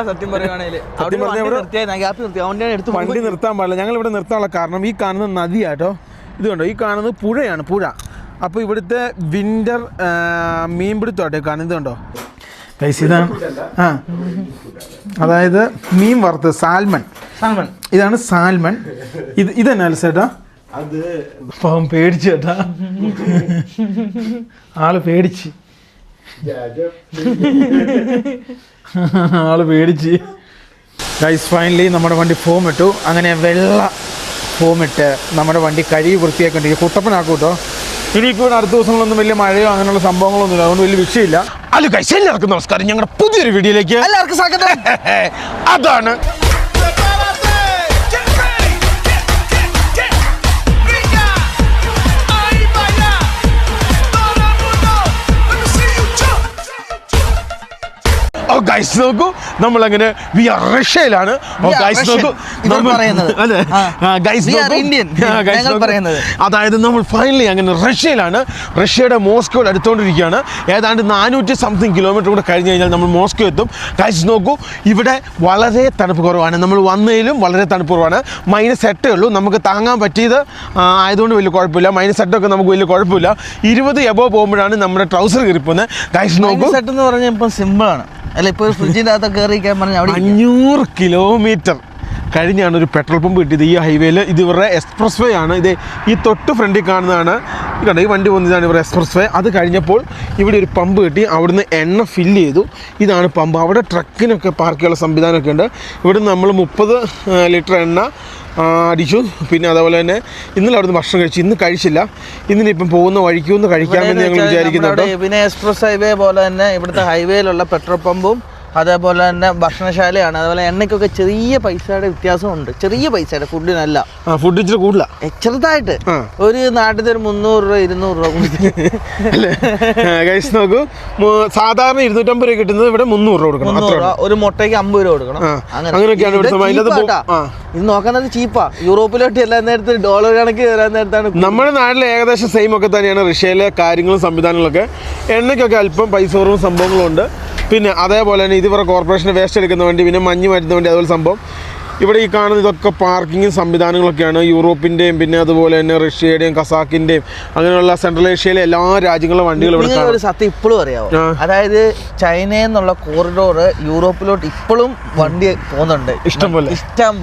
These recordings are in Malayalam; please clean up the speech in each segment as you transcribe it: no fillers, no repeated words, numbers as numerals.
സത്യം പറയുകയാണെങ്കിൽ വണ്ടി നിർത്താൻ പാടില്ല. ഞങ്ങൾ ഇവിടെ നിർത്താനുള്ള കാരണം ഈ കാണുന്ന നദിയാട്ടോ. ഇത് കണ്ടോ, ഈ കാണുന്നത് പുഴയാണ്, പുഴ. അപ്പോൾ ഇവിടുത്തെ വിൻ്റർ മീൻപിടുത്തമാട്ടെ കാണുന്നത് കണ്ടോ ഗൈസ്. ഇതാണ് അതായത് മീൻ വറുത്തത്, സാൽമൺ. ഇതാണ് സാൽമൺ. ഇതെന്നാ ചേട്ടാ? അത് പാവം പേടിച്ചു ചേട്ടാ, ആള് പേടിച്ച് ഗൈസ്. ഫൈനലി നമ്മുടെ വണ്ടി ഫോം ഇട്ടു. അങ്ങനെ വെള്ള ഫോം ഇട്ട് നമ്മുടെ വണ്ടി കഴുകി വൃത്തിയാക്കിണ്ടിരിക്കും. കുട്ടപ്പനാക്കും കേട്ടോ. ഇനിയിപ്പോൾ അടുത്ത ദിവസങ്ങളൊന്നും വലിയ മഴയോ അങ്ങനെയുള്ള സംഭവങ്ങളൊന്നുമില്ല, അതുകൊണ്ട് വലിയ വിഷയമില്ല. ഹലോ ഗൈസ്, എല്ലാവർക്കും നമസ്കാരം. ഞങ്ങളുടെ പുതിയൊരു വീഡിയോയിലേക്ക് എല്ലാവർക്കും സ്വാഗതം. അതാണ് ഗൈസ് നോക്കൂ, നമ്മളങ്ങനെ റഷ്യയിലാണ്. അതായത് നമ്മൾ ഫൈനലി അങ്ങനെ റഷ്യയിലാണ്. റഷ്യയുടെ മോസ്കോയിൽ അടുത്തോണ്ടിരിക്കുകയാണ്. ഏതാണ്ട് 400 കിലോമീറ്റർ കൂടെ കഴിഞ്ഞ് കഴിഞ്ഞാൽ നമ്മൾ മോസ്കോ എത്തും. ഗൈസ് നോക്കൂ, ഇവിടെ വളരെ തണുപ്പ് കുറവാണ്. നമ്മൾ വന്നതിലും വളരെ തണുപ്പ് കുറവാണ്. -8 ഉള്ളൂ. നമുക്ക് താങ്ങാൻ പറ്റിയത് ആയതുകൊണ്ട് വലിയ കുഴപ്പമില്ല. -8 ഒക്കെ നമുക്ക് വലിയ കുഴപ്പമില്ല. 20 എബോവ് പോകുമ്പോഴാണ് നമ്മുടെ ട്രൗസർ കയറിപ്പോകുന്നത്. ഗൈസ് നോക്കൂ, -8 എന്ന് പറഞ്ഞാൽ ഇപ്പം സിമ്പിളാണ്. അല്ല, ഇപ്പോൾ ഫ്രിഡ്ജിൻ്റെ അകത്ത് കയറിക്കാൻ പറഞ്ഞാൽ 500 കിലോമീറ്റർ കഴിഞ്ഞാണ് ഒരു പെട്രോൾ പമ്പ് കിട്ടിയത് ഈ ഹൈവേയിൽ. ഇത് ഇവരുടെ എക്സ്പ്രസ് വേ ആണ്. ഇത് ഈ തൊട്ട് ഫ്രണ്ടിൽ കാണുന്നതാണ്. കണ്ടോ, ഈ വണ്ടി പോകുന്നതാണ് ഇവരുടെ എക്സ്പ്രസ് വേ. അത് കഴിഞ്ഞപ്പോൾ ഇവിടെ ഒരു പമ്പ് കിട്ടി. അവിടുന്ന് എണ്ണ ഫില്ല് ചെയ്തു. ഇതാണ് പമ്പ്. അവിടെ ട്രക്കിനൊക്കെ പാർക്ക് ചെയ്യാനുള്ള സംവിധാനമൊക്കെ ഉണ്ട്. ഇവിടുന്ന് നമ്മൾ 30 ലിറ്റർ എണ്ണ അടിച്ചു. പിന്നെ അതേപോലെ തന്നെ ഇന്നലെ അവിടുന്ന് ഭക്ഷണം കഴിച്ചു. ഇന്ന് കഴിച്ചില്ല. ഇന്നിപ്പം പോകുന്ന വഴിക്കൊന്ന് കഴിക്കാമെന്ന് ഞങ്ങൾ വിചാരിക്കുന്നുണ്ട്. പിന്നെ എക്സ്പ്രസ് ഹൈവേ പോലെ തന്നെ ഇവിടുത്തെ ഹൈവേയിലുള്ള പെട്രോൾ പമ്പും അതേപോലെ തന്നെ ഭക്ഷണശാലയാണ്. അതുപോലെ എണ്ണയ്ക്കൊക്കെ ചെറിയ പൈസയുടെ വ്യത്യാസമുണ്ട്. ചെറിയ പൈസയുടെ, ഫുഡിനല്ല. ഫുഡ് ഇച്ചിരി കൂടുതലാണ്, ചെറുതായിട്ട്. ഒരു നാട്ടിൽ ഒരു 300 രൂപ 200 രൂപ ഗൈസ് നോക്കൂ, സാധാരണ 250 രൂപ കിട്ടുന്നത് ഇവിടെ 300 രൂപ കൊടുക്കണം. ഒരു മുട്ടയ്ക്ക് 50 രൂപ കൊടുക്കണം. അങ്ങനെയൊക്കെയാണ് ഇത് നോക്കുന്നത് ചീപ്പാ. യൂറോപ്പിലോട്ട് എല്ലാ നേരത്തും ഡോളർ കണക്ക് എല്ലാ നേരത്താണ്. നമ്മുടെ നാട്ടിൽ ഏകദേശം സെയിം ഒക്കെ തന്നെയാണ് റഷ്യയിലെ കാര്യങ്ങളും സംവിധാനങ്ങളൊക്കെ. എണ്ണയ്ക്കൊക്കെ അല്പം പൈസ കുറവും സംഭവങ്ങളുണ്ട്. പിന്നെ അതേപോലെ തന്നെ ഇതിവരെ കോർപ്പറേഷൻ്റെ വേസ്റ്റ് എടുക്കുന്ന വണ്ടി, പിന്നെ മഞ്ഞ് മാറ്റുന്ന വണ്ടി, അതുപോലെ സംഭവം. ഇവിടെ ഈ കാണുന്ന ഇതൊക്കെ പാർക്കിംഗ് സംവിധാനങ്ങളൊക്കെയാണ്. യൂറോപ്പിൻ്റെയും പിന്നെ അതുപോലെ തന്നെ റഷ്യയുടെയും കസാക്കിൻ്റെയും അങ്ങനെയുള്ള സെൻട്രൽ ഏഷ്യയിലെ എല്ലാ രാജ്യങ്ങളിലെ വണ്ടികൾ ഇവിടെ. ഒരു സത്യം ഇപ്പോഴും അറിയാമോ? അതായത് ചൈനയിൽ നിന്നുള്ള കോറിഡോർ യൂറോപ്പിലോട്ട് ഇപ്പോഴും വണ്ടി പോകുന്നുണ്ട്. ഇഷ്ടം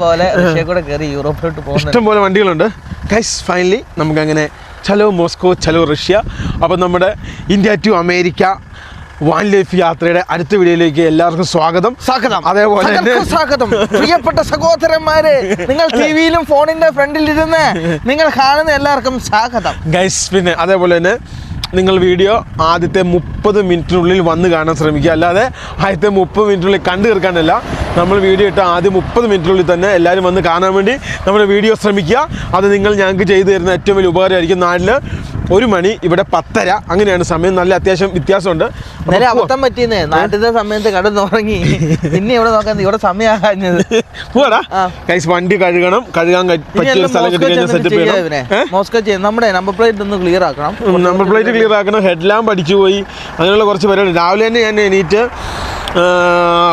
പോലെ റഷ്യയിൽ കൂടെ കയറി യൂറോപ്പിലോട്ട് പോകുന്നുണ്ട്. ഇഷ്ടം പോലെ വണ്ടികളുണ്ട്. ഗൈസ് ഫൈനലി നമുക്കങ്ങനെ ചലോ മോസ്കോ ചലോ റഷ്യ. അപ്പം നമ്മുടെ India to America one life യാത്രയുടെ അടുത്ത വീഡിയോയിലേക്ക് എല്ലാവർക്കും സ്വാഗതം. അതേപോലെ സ്വാഗതം പ്രിയപ്പെട്ട സഹോദരന്മാരെ, നിങ്ങൾ ടിവിയിലും ഫോണിന്റെ ഫ്രണ്ടിൽ ഇരുന്ന് നിങ്ങൾ കാണുന്ന എല്ലാവർക്കും സ്വാഗതം ഗൈസ്. പിന്നെ അതേപോലെ തന്നെ നിങ്ങൾ വീഡിയോ ആദ്യത്തെ 30 മിനിറ്റിനുള്ളിൽ വന്ന് കാണാൻ ശ്രമിക്കുക. അല്ലാതെ ആദ്യത്തെ 30 മിനിറ്റിനുള്ളിൽ കണ്ടു തീർക്കാനല്ല. നമ്മൾ വീഡിയോ ഇട്ട് ആദ്യം 30 മിനിറ്റിനുള്ളിൽ തന്നെ എല്ലാവരും വന്ന് കാണാൻ വേണ്ടി നമ്മുടെ വീഡിയോ ശ്രമിക്കുക. അത് നിങ്ങൾ ഞങ്ങൾക്ക് ചെയ്തു തരുന്ന ഏറ്റവും വലിയ ഉപകാരമായിരിക്കും. നാട്ടിൽ 1 മണി, ഇവിടെ 10:30, അങ്ങനെയാണ് സമയം. നല്ല അത്യാവശ്യം വ്യത്യാസമുണ്ട്. അബദ്ധം പറ്റിയെന്നേ, നാട്ടിലത്തെ സമയത്ത് കടന്നുറങ്ങി. പിന്നെ ഇവിടെ നോക്കാൻ ഇവിടെ സമയമാകാഞ്ഞത്. പോടാ ഗൈസ്, വണ്ടി കഴുകാൻ പറ്റിയ സ്ഥലം കിട്ടി കഴിഞ്ഞാൽ സെറ്റപ്പ് ചെയ്യണം. മോസ്കോ നമ്മുടെ നമ്പർ പ്ലേറ്റ് ഒന്ന് ക്ലിയർ ആക്കണം. നമ്പർ പ്ലേറ്റ് ക്ലിയർ ആക്കണം. ഹെഡ് ലാമ്പ് അടിച്ചു പോയി. അങ്ങനെയുള്ള കുറച്ച് പരിപാടി. രാവിലെ തന്നെ ഞാൻ എണീറ്റ്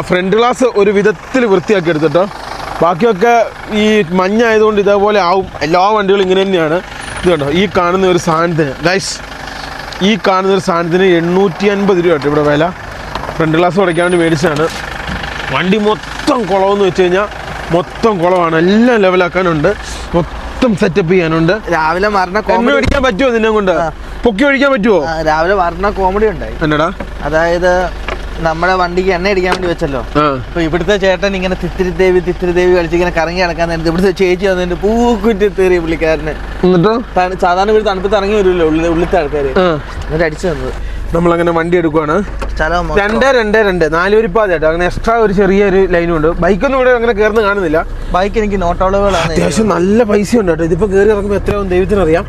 ഫ്രണ്ട് ഗ്ലാസ് ഒരു വിധത്തിൽ വൃത്തിയാക്കി എടുത്തിട്ടോ. ബാക്കിയൊക്കെ ഈ മഞ്ഞായതുകൊണ്ട് ഇതേപോലെ ആവും. എല്ലാ വണ്ടികളും ഇങ്ങനെ തന്നെയാണ്. ഇത് കണ്ടോ, ഈ കാണുന്ന ഒരു സാധനത്തിന് ഗൈസ്, ഈ കാണുന്ന ഒരു സാധനത്തിന് 850 രൂപ കേട്ടോ ഇവിടെ വില. ഫ്രണ്ട് ഗ്ലാസ് ഉടയ്ക്കാൻ വേണ്ടി മേടിച്ചാണ്. വണ്ടി മൊത്തം കുളമെന്ന് വെച്ച് കഴിഞ്ഞാൽ മൊത്തം കുളമാണ്. എല്ലാം ലെവലാക്കാനുണ്ട്, മൊത്തം സെറ്റപ്പ് ചെയ്യാനുണ്ട്. രാവിലെ കോമഡി ഒഴിക്കാൻ പറ്റുമോ? നിന്നെ കൊണ്ട് പൊക്കി ഒഴിക്കാൻ പറ്റുമോ? രാവിലെ പറഞ്ഞ കോമഡി ഉണ്ടായി. എന്നടാ? അതായത് നമ്മുടെ വണ്ടിക്ക് എണ്ണ അടിക്കാൻ വേണ്ടി വെച്ചല്ലോ. അപ്പൊ ഇവിടുത്തെ ചേട്ടൻ ഇങ്ങനെ തിത്തിരി ദേവി കളിച്ച് ഇങ്ങനെ കറങ്ങി നടക്കാൻ നേരത്തെ ഇവിടുത്തെ ചേച്ചി വന്നിട്ട് പൂക്കുറ്റി തീറി പുള്ളിക്കാരന്. സാധാരണ ഇവിടെ തണുപ്പത്ത് ഇറങ്ങി വരുമല്ലോ ഉള്ളിത്തെ ആൾക്കാര്, എന്നിട്ട് അടിച്ചു തന്നത്. നമ്മളങ്ങനെ വണ്ടി എടുക്കുവാണ്. 222 4 വരിപ്പാത കേട്ടോ. അങ്ങനെ എക്സ്ട്രാ ഒരു ചെറിയൊരു ലൈനും ഉണ്ട്. ബൈക്കൊന്നും ഇവിടെ അങ്ങനെ കയറുന്ന കാണുന്നില്ല. ബൈക്ക് എനിക്ക് നോട്ടോളുകളാണ്. അത്യാവശ്യം നല്ല പൈസ ഉണ്ട് കേട്ടോ. ഇതിപ്പോൾ കയറി ഇറങ്ങുമ്പോൾ എത്രയാവും ദൈവത്തിനറിയാം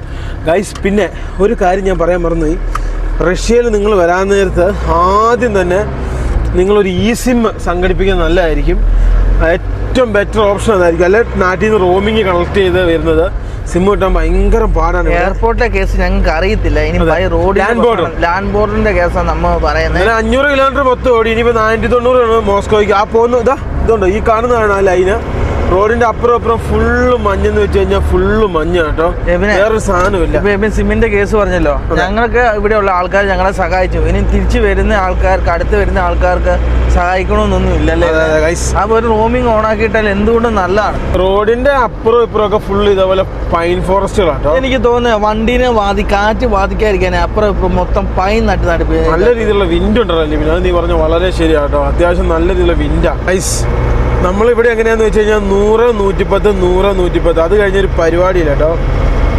ഗൈസ്. പിന്നെ ഒരു കാര്യം ഞാൻ പറയാൻ മറന്നുപോയി. റഷ്യയിൽ നിങ്ങൾ വരാൻ നേരത്ത് ആദ്യം തന്നെ നിങ്ങളൊരു സിം സംഘടിപ്പിക്കുന്നത് നല്ലതായിരിക്കും. ഏറ്റവും ബെറ്റർ ഓപ്ഷൻ അതായിരിക്കും. അല്ലെ നാട്ടിൽ നിന്ന് റോമിങ് കണക്ട് ചെയ്ത് വരുന്നത് സിം കിട്ടാൻ ഭയങ്കര പാടാണ്. എയർപോർട്ടിലെ കേസ് ഞങ്ങൾക്ക് അറിയത്തില്ല. ഇനി ലാൻഡ് ബോർഡിന്റെ കേസാണ് നമ്മൾ പറയുന്നത്. 500 കിലോമീറ്റർ മൊത്തം ഓടി. ഇനിയിപ്പോ 490 മോസ്കോയ്ക്ക്. ആ പോകുന്ന ഇതുണ്ടോ ഈ കാണുന്നതാണ് ആ ലൈന്. റോഡിന്റെ അപ്പുറം ഫുള്ള് മഞ്ഞെന്ന് വെച്ച് കഴിഞ്ഞാൽ ഫുള്ള് മഞ്ഞാണ് കേട്ടോ. വേറൊരു സാധനമില്ല. സിമ്മിന്റെ കേസ് പറഞ്ഞല്ലോ, ഞങ്ങൾക്ക് ഇവിടെയുള്ള ആൾക്കാർ ഞങ്ങളെ സഹായിച്ചു. ഇനി തിരിച്ചു വരുന്ന ആൾക്കാർക്ക്, അടുത്ത് വരുന്ന ആൾക്കാർക്ക് സഹായിക്കണമെന്നൊന്നും ഇല്ലല്ലേ. അപ്പൊ ഒരു റോമിംഗ് ഓൺ ആക്കിയിട്ടാൽ എന്തുകൊണ്ടും നല്ലതാണ്. റോഡിന്റെ അപ്പുറം ഇപ്പുറമൊക്കെ ഫുള്ള് ഇതേപോലെ പൈൻ ഫോറസ്റ്റുകളാട്ടോ. എനിക്ക് തോന്നുന്നത് വണ്ടീനെ കാറ്റ് ബാധിക്കാതിരിക്കാൻ അപ്പുറം ഇപ്പുറം മൊത്തം പൈൻ നട്ട് നല്ല രീതിയിലുള്ള വിൻഡ് ഉണ്ടല്ലോ. പിന്നെ അത് നീ പറഞ്ഞ വളരെ ശരിയാട്ടോ. അത്യാവശ്യം നല്ല രീതിയിലുള്ള വിൻഡാ. നമ്മളിവിടെ എങ്ങനെയാന്ന് വെച്ച് കഴിഞ്ഞാൽ 100, 110, 100, 110 അത് കഴിഞ്ഞൊരു പരിപാടിയില്ല കേട്ടോ.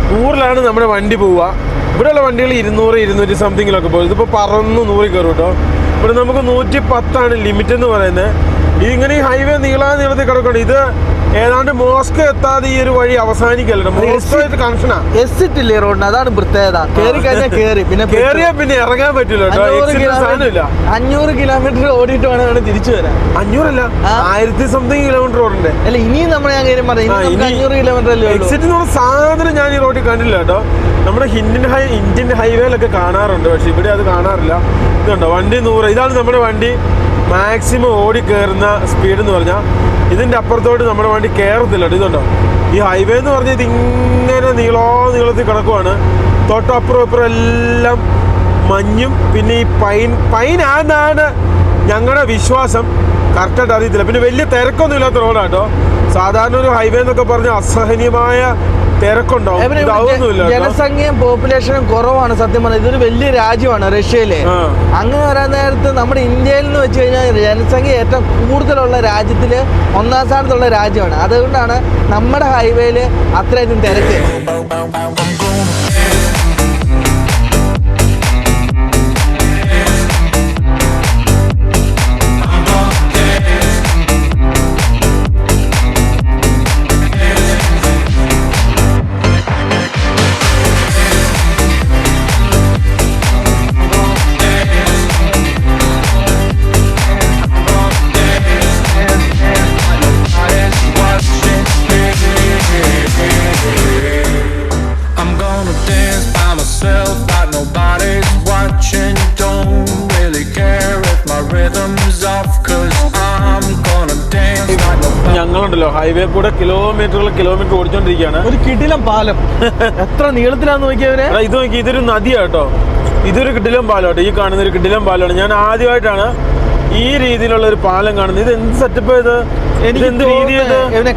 100-ലാണ് നമ്മുടെ വണ്ടി പോവുക. ഇവിടെയുള്ള വണ്ടികൾ 200, 200 സംതിങ്ങിലൊക്കെ പോകും. ഇതിപ്പോൾ പറന്ന് 100 കയറും കേട്ടോ. ഇവിടെ നമുക്ക് 110 ലിമിറ്റ് എന്ന് പറയുന്നത്. ഇതിങ്ങനെ ഈ ഹൈവേ നീളത്തിൽ കിടക്കണം. ഇത് ഏതാണ്ട് മോസ്കോ എത്താതെ ഈ ഒരു വഴി അവസാനിക്കല്ലോ. മോസ്കോ കണക്ഷനാ. എക്സിറ്റില്ലേ റോഡിന്, അതാണ് പ്രത്യേകത. കേറി കഴിഞ്ഞാൽ കേറിയാ പിന്നെ ഇറങ്ങാൻ പറ്റില്ല കേട്ടോ. 500 കിലോമീറ്റർ ഓടിയിട്ട് വേണം തിരിച്ചു വരാൻ. 500 അല്ല, 1000 സംതിങ് കിലോമീറ്റർ റോഡുണ്ട്. അല്ല ഇനിയും നമ്മുടെ ഞാൻ കാര്യം പറയാം, 500 കിലോമീറ്റർ അല്ലേ. എക്സിറ്റ് എന്നുള്ള സാധനം ഞാൻ ഈ റോഡിൽ കണ്ടില്ല കേട്ടോ. നമ്മുടെ ഇന്ത്യൻ ഹൈവേയിലൊക്കെ കാണാറുണ്ട്, പക്ഷെ ഇവിടെ അത് കാണാറില്ല. ഇതുണ്ടോ വണ്ടി 100. ഇതാണ് നമ്മുടെ വണ്ടി മാക്സിമം ഓടി കയറുന്ന സ്പീഡ് എന്ന് പറഞ്ഞാൽ. ഇതിൻ്റെ അപ്പുറത്തോട്ട് നമ്മുടെ വണ്ടി കയറത്തില്ല. ഇതുണ്ടോ ഈ ഹൈവേ എന്ന് പറഞ്ഞാൽ ഇതിങ്ങനെ നീളത്തിൽ കിടക്കുവാണ്. തൊട്ടപ്പുറം എല്ലാം മഞ്ഞും പിന്നെ ഈ പൈനാണ് ഞങ്ങളുടെ വിശ്വാസം. കറക്റ്റായിട്ട് അറിയത്തില്ല. പിന്നെ വലിയ തിരക്കൊന്നും ഇല്ലാത്ത റോഡാട്ടോ. സാധാരണ ഒരു ഹൈവേ എന്നൊക്കെ പറഞ്ഞാൽ അസഹനീയമായ തിരക്കുണ്ടാവും. ജനസംഖ്യയും പോപ്പുലേഷനും കുറവാണ് സത്യം പറഞ്ഞാൽ. ഇതൊരു വലിയ രാജ്യമാണ് റഷ്യയിലെ. അങ്ങനെ വരാൻ നേരത്ത് നമ്മുടെ ഇന്ത്യയിൽ എന്ന് വെച്ച് കഴിഞ്ഞാൽ ജനസംഖ്യ ഏറ്റവും കൂടുതലുള്ള രാജ്യത്തില് 1ാം സ്ഥാനത്തുള്ള രാജ്യമാണ്. അതുകൊണ്ടാണ് നമ്മുടെ ഹൈവേയില് അത്രയധികം തിരക്ക്. ഞങ്ങളുണ്ടല്ലോ ഹൈവേ കൂടെ കിലോമീറ്റർ ഓടിച്ചോണ്ടിരിക്കുകയാണ്. ഒരു കിടിലം പാലം എത്ര നീളത്തിലാന്ന് നോക്കിയവരെ. ഇത് നോക്കി, ഇതൊരു നദിയാട്ടോ. ഇതൊരു കിടിലം പാലമാട്ടോ. ഈ കാണുന്ന ഒരു കിടിലം പാലമാണ്. ഞാൻ ആദ്യമായിട്ടാണ് ഈ രീതിയിലുള്ള ഒരു പാലം കാണുന്നത്. ഇത് എന്ത് സെറ്റപ്പ് ചെയ്ത് എന്ത് രീതി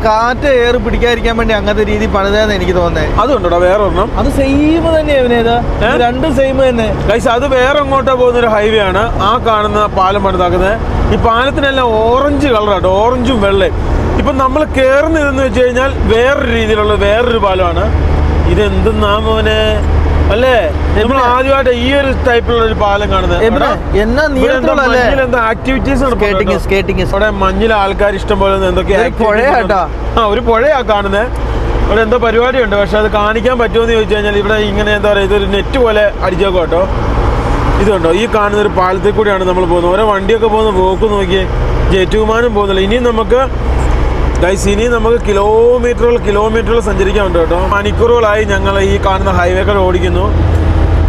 കാറ്റ് ഏറി പിടിക്കാതിരിക്കാൻ വേണ്ടി അങ്ങനത്തെ രീതി പണിതെന്ന് എനിക്ക് തോന്നുന്നത്. അതുണ്ടോ വേറെ ഒരെണ്ണം? അത് സെയിം തന്നെയാ. രണ്ടും സെയിം തന്നെ. അത് വേറെ എങ്ങോട്ടാ പോകുന്ന ഒരു ഹൈവേ ആണ് ആ കാണുന്ന പാലം പണിതാക്കുന്നത്. ഈ പാലത്തിനെല്ലാം ഓറഞ്ച് കളറാട്ടോ, ഓറഞ്ചും വെള്ളയും. ഇപ്പൊ നമ്മൾ കയറുന്നതെന്ന് വെച്ച് കഴിഞ്ഞാൽ വേറൊരു രീതിയിലുള്ള വേറൊരു പാലമാണ്. ഇതെന്തെന്നാ മോനെ അല്ലേ? നമ്മൾ ആദ്യമായിട്ട് ഈ ഒരു ടൈപ്പിലുള്ള ഒരു പാലം കാണുന്നത്. ആക്ടിവിറ്റീസ് അവിടെ മഞ്ഞിലെ ആൾക്കാർ ഇഷ്ടം പോലെ എന്തൊക്കെയാ ഒരു പുഴയാ കാണുന്നത്. ഇവിടെ എന്തോ പരിപാടിയുണ്ട്, പക്ഷെ അത് കാണിക്കാൻ പറ്റുമെന്ന് ചോദിച്ചു കഴിഞ്ഞാൽ ഇവിടെ ഇങ്ങനെ എന്താ പറയുക, ഇതൊരു നെറ്റ് പോലെ അടിച്ചേക്കോ കേട്ടോ. ഇതുണ്ടോ ഈ കാണുന്ന ഒരു പാലത്തിൽ കൂടിയാണ് നമ്മൾ പോകുന്നത്. ഓരോ വണ്ടിയൊക്കെ പോകുന്ന പോക്ക് നോക്കിയേ, ജെറ്റ് വിമാനം പോകുന്നില്ല. ഇനിയും നമുക്ക് കിലോമീറ്ററുകൾ സഞ്ചരിക്കാനുണ്ട് കേട്ടോ. മണിക്കൂറുകളായി ഞങ്ങൾ ഈ കാണുന്ന ഹൈവേകൾ ഓടിക്കുന്നു.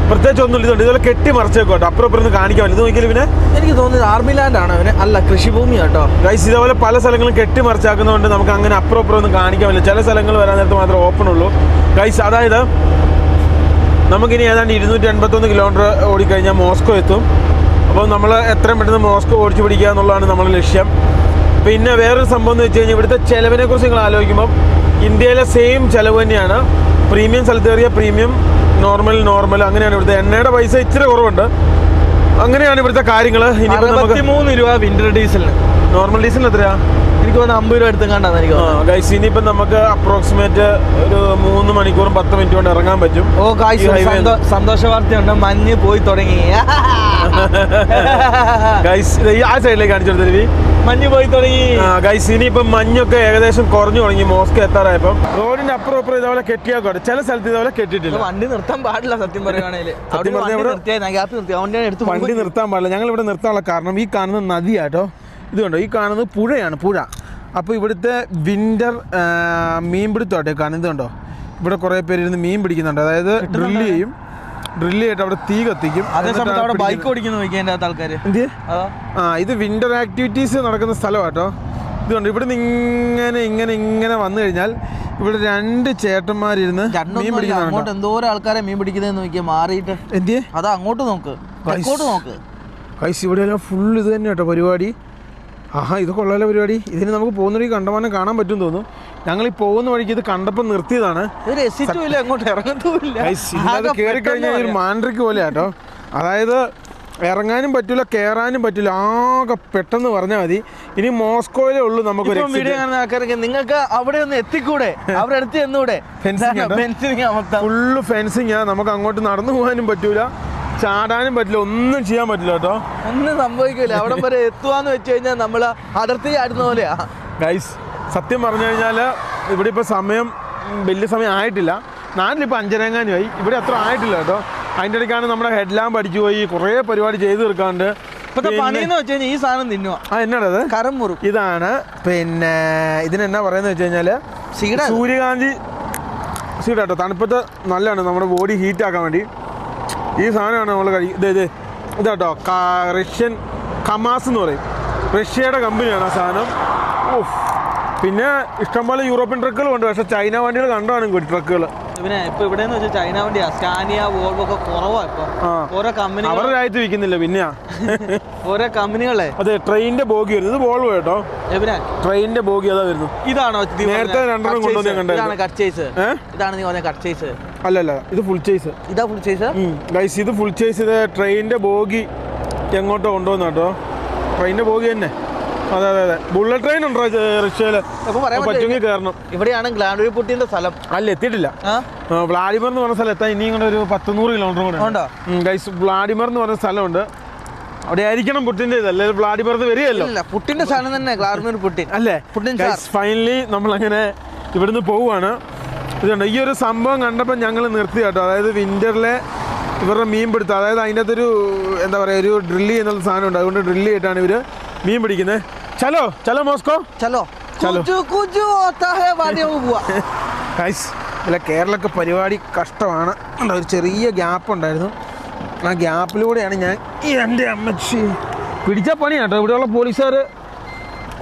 പ്രത്യേകിച്ച് ഒന്നും ഇതുണ്ട്, ഇതുപോലെ കെട്ടി മറിച്ചേക്കോട്ടോ. അപ്പുറം കാണിക്കാൻ പറ്റും. ഇത് നോക്കിയാൽ പിന്നെ എനിക്ക് തോന്നുന്നത് ആർമി ലാൻഡ് ആണ് അവന്, അല്ല കൃഷിഭൂമി കേട്ടോ. ഗൈസ് ഇതേപോലെ പല സ്ഥലങ്ങളും കെട്ടി മറിച്ചാക്കുന്നതുകൊണ്ട് നമുക്ക് അങ്ങനെ അപ്പുറം ഒന്നും കാണിക്കാൻ പറ്റില്ല. ചില സ്ഥലങ്ങൾ വരാൻ നേരത്ത് മാത്രമേ ഓപ്പൺ ഉള്ളൂ ഗൈസ്. അതായത് നമുക്കിനി ഏതാണ്ട് 281 കിലോമീറ്റർ ഓടിക്കഴിഞ്ഞാൽ മോസ്കോ എത്തും. അപ്പോൾ നമ്മൾ എത്രയും പെട്ടെന്ന് മോസ്കോ ഓടിച്ചു പിടിക്കുക എന്നുള്ളതാണ് നമ്മുടെ ലക്ഷ്യം. പിന്നെ വേറൊരു സംഭവം എന്ന് വെച്ച് കഴിഞ്ഞാൽ ഇവിടുത്തെ ചിലവിനെ കുറിച്ച് നിങ്ങൾ ആലോചിക്കുമ്പോൾ ഇന്ത്യയിലെ സെയിം ചിലവ് തന്നെയാണ്. പ്രീമിയം സ്ഥലത്ത് കയറിയ പ്രീമിയം, നോർമൽ അങ്ങനെയാണ്. ഇവിടുത്തെ എണ്ണയുടെ പൈസ ഇച്ചിരി കുറവുണ്ട്. അങ്ങനെയാണ് ഇവിടുത്തെ കാര്യങ്ങൾ. ഇനി 63 രൂപ വിന്റർ ഡീസലിന്. നോർമൽ ഡീസലിന് എത്രയാ? എനിക്ക് 50 രൂപ എടുത്തുകൊണ്ടാണ് എനിക്ക്. ഗൈസ് ഇനിയിപ്പം നമുക്ക് അപ്രോക്സിമേറ്റ് ഒരു 3 മണിക്കൂറും 10 മിനിറ്റ് കൊണ്ട് ഇറങ്ങാൻ പറ്റും. ഓ ഗൈസ് സന്തോഷ വാർത്തയുണ്ട്, മഞ്ഞ് പോയി തുടങ്ങി. ഗൈസ് ആ സൈഡിലേക്ക് കാണിച്ചു കൊടുത്തരുവി, മഞ്ഞ് പോയി തുടങ്ങി. ഗൈസ് ഇനിയിപ്പം മഞ്ഞൊക്കെ ഏകദേശം കുറഞ്ഞു തുടങ്ങി മോസ്കോ എത്താറായപ്പം. റോഡിന്റെ അപ്പുറം ഇതേപോലെ കെട്ടിയാക്കോട്ടെ. ചില സ്ഥലത്ത് ഇതേപോലെ കെട്ടിയിട്ടില്ല. വണ്ടി നിർത്താൻ പാടില്ല സത്യം പറയുകയാണെങ്കിൽ. വണ്ടി നിർത്താൻ പാടില്ല. ഞങ്ങൾ ഇവിടെ നിർത്താനുള്ള കാരണം ഈ കാണുന്ന നദിയാട്ടോ. ഇതുകൊണ്ടോ ഈ കാണുന്നത് പുഴയാണ്, പുഴ. അപ്പോൾ ഇവിടുത്തെ വിൻ്റർ മീൻപിടുത്തോട്ടെ കാണുന്നത് കണ്ടോ. ഇവിടെ കുറേ പേര് ഇരുന്ന് മീൻ പിടിക്കുന്നുണ്ട്. അതായത് ഡ്രില്ല് ചെയ്തിട്ട് അവിടെ തീ കത്തിക്കും. അതേസമയത്ത് അവിടെ ബൈക്ക് ഓടിക്കുന്നു നോക്കിയതിൻ്റെ അകത്ത് ആൾക്കാർ. ഇത് വിന്റർ ആക്ടിവിറ്റീസ് നടക്കുന്ന സ്ഥലമാട്ടോ. ഇതുകൊണ്ട് ഇവിടെ നിന്ന് ഇങ്ങനെ വന്നു കഴിഞ്ഞാൽ ഇവിടെ 2 ചേട്ടന്മാരിരുന്ന് മീൻ പിടിക്കുന്നുണ്ട്. അങ്ങോട്ട് എന്തോരം ആൾക്കാരെ മീൻ പിടിക്കുന്നതെന്ന് നോക്കിയാൽ മാറിയിട്ട് എന്തിയെ അതാ അങ്ങോട്ട് നോക്ക്, അങ്ങോട്ട് നോക്ക് കൈസ്. ഇവിടെയെല്ലാം ഫുൾ ഇത് തന്നെ കേട്ടോ പരിപാടി. ആഹാ, ഇത് കൊള്ളാല പരിപാടി. ഇതിന് നമുക്ക് പോകുന്ന വഴി കണ്ടമാനം കാണാൻ പറ്റും തോന്നുന്നു. ഞങ്ങൾ ഈ പോകുന്ന വഴിക്ക് ഇത് കണ്ടപ്പോൾ നിർത്തിയതാണ്. അങ്ങോട്ട് ഇറങ്ങത്തുമില്ല. കയറി കഴിഞ്ഞാൽ ഒരു മാൻഡ്രിക്ക് പോലെ കേട്ടോ. അതായത് ഇറങ്ങാനും പറ്റില്ല, കയറാനും പറ്റില്ല, ആകെ പെട്ടെന്ന് പറഞ്ഞാൽ മതി. ഇനി മോസ്കോയിലേ ഉള്ളൂ നമുക്ക് വീഡിയോ കാണുന്ന ആൾക്കാർക്ക് നിങ്ങൾക്ക് അവിടെ ഒന്ന് എത്തിക്കൂടെ, അവിടെ അടുത്ത് ചെന്നൂടെ? Full fencing. നമുക്ക് അങ്ങോട്ട് നടന്നു പോകാനും പറ്റൂല, ചാടാനും പറ്റില്ല, ഒന്നും ചെയ്യാൻ പറ്റില്ല കേട്ടോ. ഒന്നും സംഭവിക്കില്ല. അവിടെ വരെ എത്തുവാന്ന് വെച്ച് കഴിഞ്ഞാൽ നമ്മൾ അതിർത്തി ചാടുന്ന പോലെയാ ഗൈസ്. സത്യം പറഞ്ഞു കഴിഞ്ഞാൽ ഇവിടെ ഇപ്പോൾ സമയം വലിയ സമയം ആയിട്ടില്ല. നാട്ടിലിപ്പോൾ 5:30 ഇവിടെ അത്ര ആയിട്ടില്ല കേട്ടോ. അതിൻ്റെ ഇടയ്ക്കാണ് നമ്മുടെ ഹെഡ് ലാമ്പ് അടിച്ചു പോയി, കുറേ പരിപാടി ചെയ്ത് തീർക്കാണ്ട്. ഇപ്പോഴത്തെ പണിയെന്ന് വെച്ച് കഴിഞ്ഞാൽ ഈ സാധനം തിന്നുക. എന്നാണത്? കരമുറും. ഇതാണ് പിന്നെ ഇതിനെന്നാ പറയുന്നത് വെച്ച് കഴിഞ്ഞാൽ സൂര്യകാന്തി സീഡ് കേട്ടോ. തണുപ്പത്ത് നല്ലതാണ് നമ്മുടെ ബോഡി ഹീറ്റാക്കാൻ വേണ്ടി. ഈ സാധനമാണ് നമ്മൾ ഇതാട്ടോ. റഷ്യൻ കമാസ് എന്ന് പറയും, റഷ്യയുടെ കമ്പനിയാണ് ആ സാധനം. പിന്നെ ഇഷ്ടംപോലെ യൂറോപ്യൻ ട്രക്കുകളുണ്ട്. പക്ഷെ ചൈന വണ്ടികൾ കണ്ടാണ് ട്രക്കുകൾ. പിന്നെ ഇപ്പൊ ഇവിടെ ചൈന വണ്ടിയാ, സ്കാനിയ, വോൾവോ ഒക്കെ കുറവാ. ഇപ്പൊ ഓരോ കമ്പനി അവരുടെ രാജ്യത്ത് വിൽക്കുന്നില്ല. പിന്നെയാ ഓരോ കമ്പനികളെ. അതെ, ട്രെയിനിന്റെ ബോഗി വരുന്നത്. ഇത് വോൾവോ കേട്ടോ. ട്രെയിനിന്റെ ബോഗി അതാ വരുന്നു. ഇതാണോ നേരത്തെ 2 കൊണ്ടുവന്ന് കണ്ടത്? Cut chase. ഇതാണ് നീ പറഞ്ഞ കട്ട് ചേസ്? അല്ലല്ല, ഇത് ഫുൾ ചേസ്. ഇതാ ഫുൾ ചേസ് ഗൈസ്. ഇത് ഫുൾ ചേസ്. ഇത് ട്രെയിനിന്റെ ബോഗി എങ്ങോട്ടോ കൊണ്ടുവന്ന കേട്ടോ. ട്രെയിനിന്റെ ബോഗി തന്നെ. അതെ. ബുള്ളറ്റ് ട്രെയിൻ ഉണ്ടോ റഷ്യയില്? പറ്റുമെങ്കിൽ കയറണം. ഇവിടെയാണ് വ്ളാഡിമിർ പുടിന്റെ സ്ഥലം. അല്ല, എത്തിയിട്ടില്ല. വ്ളാഡിമിർ എന്ന് പറഞ്ഞ സ്ഥലം എത്താൻ ഇനിയും കൂടെ ഒരു 100 കിലോമീറ്റർ കൂടെ ഉണ്ടോ ഗൈസ്. വ്ളാഡിമിർ എന്ന് പറഞ്ഞ സ്ഥലമുണ്ട്. അവിടെ ആയിരിക്കണം പുട്ടിന്റെ ഇതല്ലേ. വ്ളാഡിമിർ വരികയല്ലോ. പുട്ടിന്റെ സ്ഥലം തന്നെ വ്ളാഡിമിർ പുടിൻ അല്ലേ. ഫൈനലി നമ്മളങ്ങനെ ഇവിടുന്ന് പോവുകയാണ്. ഇതുണ്ട്. ഈ ഒരു സംഭവം കണ്ടപ്പോൾ ഞങ്ങൾ നിർത്തി കേട്ടോ. അതായത് വിന്ററിലെ ഇവരുടെ മീൻ പിടുത്തം. അതായത് അതിൻ്റെ അകത്തൊരു എന്താ പറയുക, ഒരു ഡ്രില്ല് ചെയ്യുന്ന സാധനം ഉണ്ട്. അതുകൊണ്ട് ഡ്രില്ല് ചെയ്തിട്ടാണ് ഇവർ മീൻ പിടിക്കുന്നത്. ചലോ മോസ്കോ, ചലോ. അല്ല, കേരളക്ക് പരിപാടി കഷ്ടമാണ്. ഒരു ചെറിയ ഗ്യാപ്പ് ഉണ്ടായിരുന്നു. ആ ഗ്യാപ്പിലൂടെയാണ് ഞാൻ എൻ്റെ അമ്മച്ചി പിടിച്ച പണി കേട്ടോ. ഇവിടെയുള്ള പോലീസുകാർ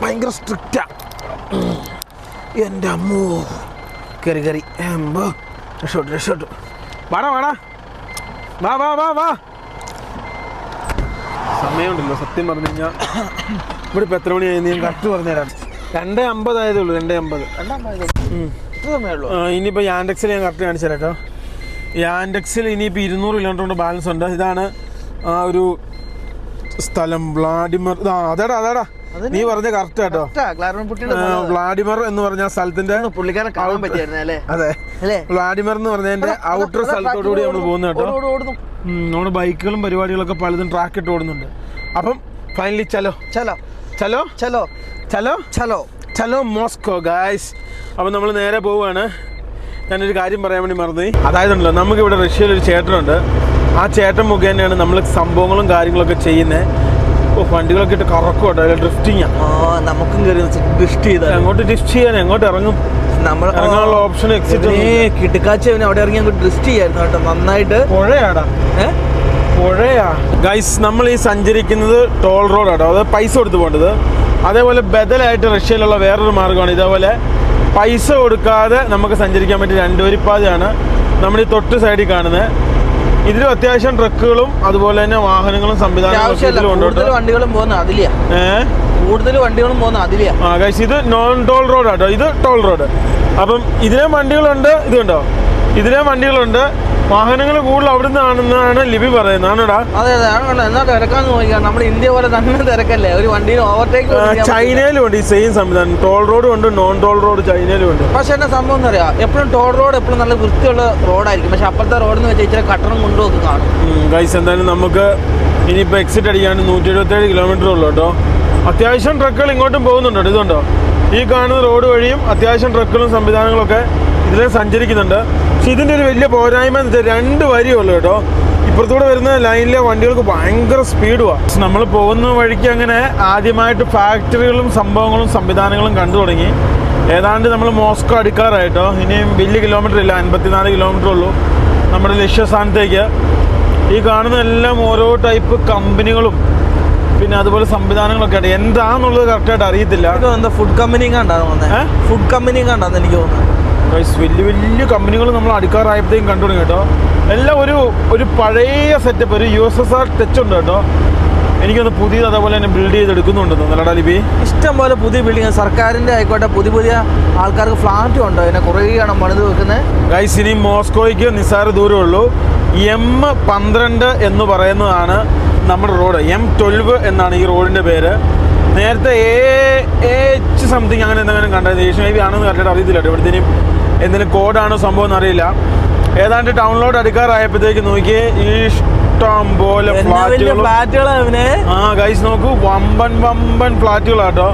ഭയങ്കര സ്ട്രിക്റ്റാ. എൻ്റെ അമ്മോ, കയറി രക്ഷോട്ട്. വാടാ വാ. സമയമുണ്ടല്ലോ സത്യം പറഞ്ഞു കഴിഞ്ഞാൽ. ഇവിടെ ഇപ്പോൾ എത്ര മണിയായി ഞാൻ കറക്റ്റ് പറഞ്ഞുതരാം. 2:50 ആയതേ ഉള്ളൂ. 2:50. ഇനിയിപ്പോൾ യാൻഡെക്സിൽ ഞാൻ കറക്റ്റ് കാണിച്ചു തരാം കേട്ടോ. യാൻഡെക്സിൽ ഇനിയിപ്പോൾ 200 കിലോമീറ്റർ കൊണ്ട് ബാലൻസ് ഉണ്ട്. ഇതാണ് ആ ഒരു സ്ഥലം, വ്ളാഡിമിർ. അതാടാ നീ പറഞ്ഞ കറക്റ്റ് കേട്ടോ. വ്ളാഡിമിർ എന്ന് പറഞ്ഞ സ്ഥലത്തിന്റെ അതെ, വ്ളാഡിമിർ എന്ന് പറഞ്ഞതിന്റെ ഔട്ടർ സ്ഥലത്തോടുകൂടി നമ്മൾ പോകുന്നത് കേട്ടോ. നമ്മുടെ ബൈക്കുകളും പരിപാടികളൊക്കെ പലതും ട്രാക്ക് ഇട്ട് ഓടുന്നുണ്ട്. അപ്പം ഫൈനലി ചലോ മോസ്കോ ഗായ്സ്. അപ്പം നമ്മൾ നേരെ പോവുകയാണ്. ഞാനൊരു കാര്യം പറയാൻ വേണ്ടി മറന്നുപോയി. അതായതുണ്ടല്ലോ, നമുക്കിവിടെ റഷ്യയിൽ ഒരു ചേട്ടനുണ്ട്. ആ ചേട്ടൻ മുഖേനയാണ് നമ്മൾ സംഭവങ്ങളും കാര്യങ്ങളൊക്കെ ചെയ്യുന്നത്. വണ്ടികളൊക്കെ ഇട്ട് കറക്കും കേട്ടോ. അതിൽ ഡ്രിഫ്റ്റിങ്. നമുക്കും ഡ്രിഫ്റ്റ് ചെയ്താൽ അങ്ങോട്ട് ഡ്രിഫ്റ്റ് ചെയ്യാൻ എങ്ങോട്ട് ഇറങ്ങും? ഇറങ്ങാനുള്ള ഓപ്ഷൻ എക്സിറ്റ് കിടക്കാച്ച അവിടെ ഇറങ്ങി അങ്ങോട്ട് ഡ്രിഫ്റ്റ് ചെയ്യായിരുന്നു കേട്ടോ. നന്നായിട്ട്. പുഴയാ ഗൈസ്. നമ്മൾ ഈ സഞ്ചരിക്കുന്നത് ടോൾ റോഡാട്ടോ. അത് പൈസ കൊടുത്ത് പോകേണ്ടത്. അതേപോലെ ബദലായിട്ട് റഷ്യയിലുള്ള വേറൊരു മാർഗ്ഗമാണ്. ഇതേപോലെ പൈസ കൊടുക്കാതെ നമുക്ക് സഞ്ചരിക്കാൻ പറ്റിയ 2 വരിപ്പാതയാണ് നമ്മൾ ഈ തൊട്ട് സൈഡിൽ കാണുന്നത്. ഇതിലും അത്യാവശ്യം ട്രക്കുകളും അതുപോലെ തന്നെ വാഹനങ്ങളും സംവിധാനങ്ങളും വണ്ടികളും പോകുന്ന അതിലെയാ. കൂടുതൽ വണ്ടികളും പോകുന്ന അതിലെയാ. ഗൈസ്, ഇത് നോൺ ടോൾ റോഡ് ആട്ടോ. ഇത് ടോൾ റോഡ്. അപ്പം ഇതിലെ വണ്ടികളുണ്ട്. ഇതുണ്ടോ, ഇതിലെ വണ്ടികളുണ്ട്. വാഹനങ്ങൾ കൂടുതൽ അവിടെ നിന്നാണെന്നാണ് ലിബി പറയുന്നത്. ആണോടാ? അതെ. എന്നാ തിരക്കാന്ന് നോക്കിയാൽ നമ്മുടെ ഇന്ത്യ പോലെ തന്നെ തിരക്കല്ലേ. ഒരു വണ്ടിയിൽ ഓവർടേക്ക്. ചൈനയിലും ഉണ്ട് ഈ സെയിം സംവിധാനം. ടോൾ റോഡും ഉണ്ട്, നോൺ ടോൾ റോഡ് ചൈനയിലും ഉണ്ട്. പക്ഷെ എന്നാ സംഭവം എന്ന് പറയാം, എപ്പോഴും ടോൾ റോഡ് എപ്പോഴും നല്ല വൃത്തിയുള്ള റോഡായിരിക്കും. പക്ഷെ അപ്പുറത്തെ റോഡെന്ന് വെച്ചാൽ ഇച്ചിരി കട്ടണം കൊണ്ടുപോക്ക് കാണും. ഗൈസ്, എന്തായാലും നമുക്ക് ഇനിയിപ്പോൾ എക്സിറ്റ് അടിക്കാണ്ട് 177 കിലോമീറ്റർ ഉള്ളൂ കേട്ടോ. അത്യാവശ്യം ട്രക്കുകൾ ഇങ്ങോട്ടും പോകുന്നുണ്ടോ. ഇതുണ്ടോ, ഈ കാണുന്ന റോഡ് വഴിയും അത്യാവശ്യം ട്രക്കുകളും സംവിധാനങ്ങളൊക്കെ ഇതിലെ സഞ്ചരിക്കുന്നുണ്ട്. പക്ഷെ ഇതിൻ്റെ ഒരു വലിയ പോരായ്മ എന്ന് വെച്ചാൽ 2 വരിയുള്ളൂ കേട്ടോ. ഇപ്പുറത്തൂടെ വരുന്ന ലൈനിലെ വണ്ടികൾക്ക് ഭയങ്കര സ്പീഡുമാണ്. നമ്മൾ പോകുന്ന വഴിക്ക് അങ്ങനെ ആദ്യമായിട്ട് ഫാക്ടറികളും സംഭവങ്ങളും സംവിധാനങ്ങളും കണ്ടു തുടങ്ങി. ഏതാണ്ട് നമ്മൾ മോസ്കോ അടുക്കാറായിട്ടോ. ഇനിയും വലിയ കിലോമീറ്റർ ഇല്ല, 54 കിലോമീറ്റർ ഉള്ളൂ നമ്മുടെ ലക്ഷ്യസ്ഥാനത്തേക്ക്. ഈ കാണുന്ന എല്ലാം ഓരോ ടൈപ്പ് കമ്പനികളും പിന്നെ അതുപോലെ സംവിധാനങ്ങളൊക്കെ ആയിട്ട് എന്താണെന്നുള്ളത് കറക്റ്റായിട്ട് അറിയത്തില്ല. ഫുഡ് കമ്പനി ഫുഡ് കമ്പനി കണ്ടാന്ന് എനിക്ക് തോന്നുന്നു. വലിയ വലിയ കമ്പനികൾ നമ്മൾ അടുക്കാറായപ്പോഴത്തേക്കും കണ്ടു തുടങ്ങി കേട്ടോ. എല്ലാം ഒരു പഴയ സെറ്റപ്പ്, ഒരു USSR ടച്ച് ഉണ്ട് കേട്ടോ. എനിക്കൊന്ന് പുതിയത് അതേപോലെ തന്നെ ബിൽഡ് ചെയ്തെടുക്കുന്നുണ്ടെന്ന് നല്ലടാ ലിപി. ഇഷ്ടം പോലെ പുതിയ ബിൽഡിംഗ് സർക്കാരിൻ്റെ ആയിക്കോട്ടെ, പുതിയ ആൾക്കാർക്ക് ഫ്ലാറ്റും ഉണ്ടോ, അതിനെ കുറേയാണ് പണിത് വെക്കുന്നത്. ഗൈസ്, ഇനി മോസ്കോയ്ക്ക് നിസ്സാര ദൂരമേ ഉള്ളൂ. M12 എന്ന് പറയുന്നതാണ് നമ്മുടെ റോഡ്. M12 എന്നാണ് ഈ റോഡിൻ്റെ പേര്. നേരത്തെ AH സംതിങ് അങ്ങനെ എന്തെങ്കിലും കണ്ടത്. ദേശീയ ഹൈവേ ആണെന്ന് കറക്റ്റായിട്ട് അറിയത്തില്ല കേട്ടോ. ഇവിടുത്തേനും എന്തെങ്കിലും കോഡാണോ സംഭവം എന്നറിയില്ല. ഏതാണ്ട് ടൗണിലോട്ട് അടുക്കാറായപ്പോഴത്തേക്ക് നോക്കിയേ ഇഷ്ടം പോലെ ഫ്ലാറ്റുകൾ. ആ ഗൈസ് നോക്കൂ, വമ്പൻ ഫ്ലാറ്റുകളാട്ടോ.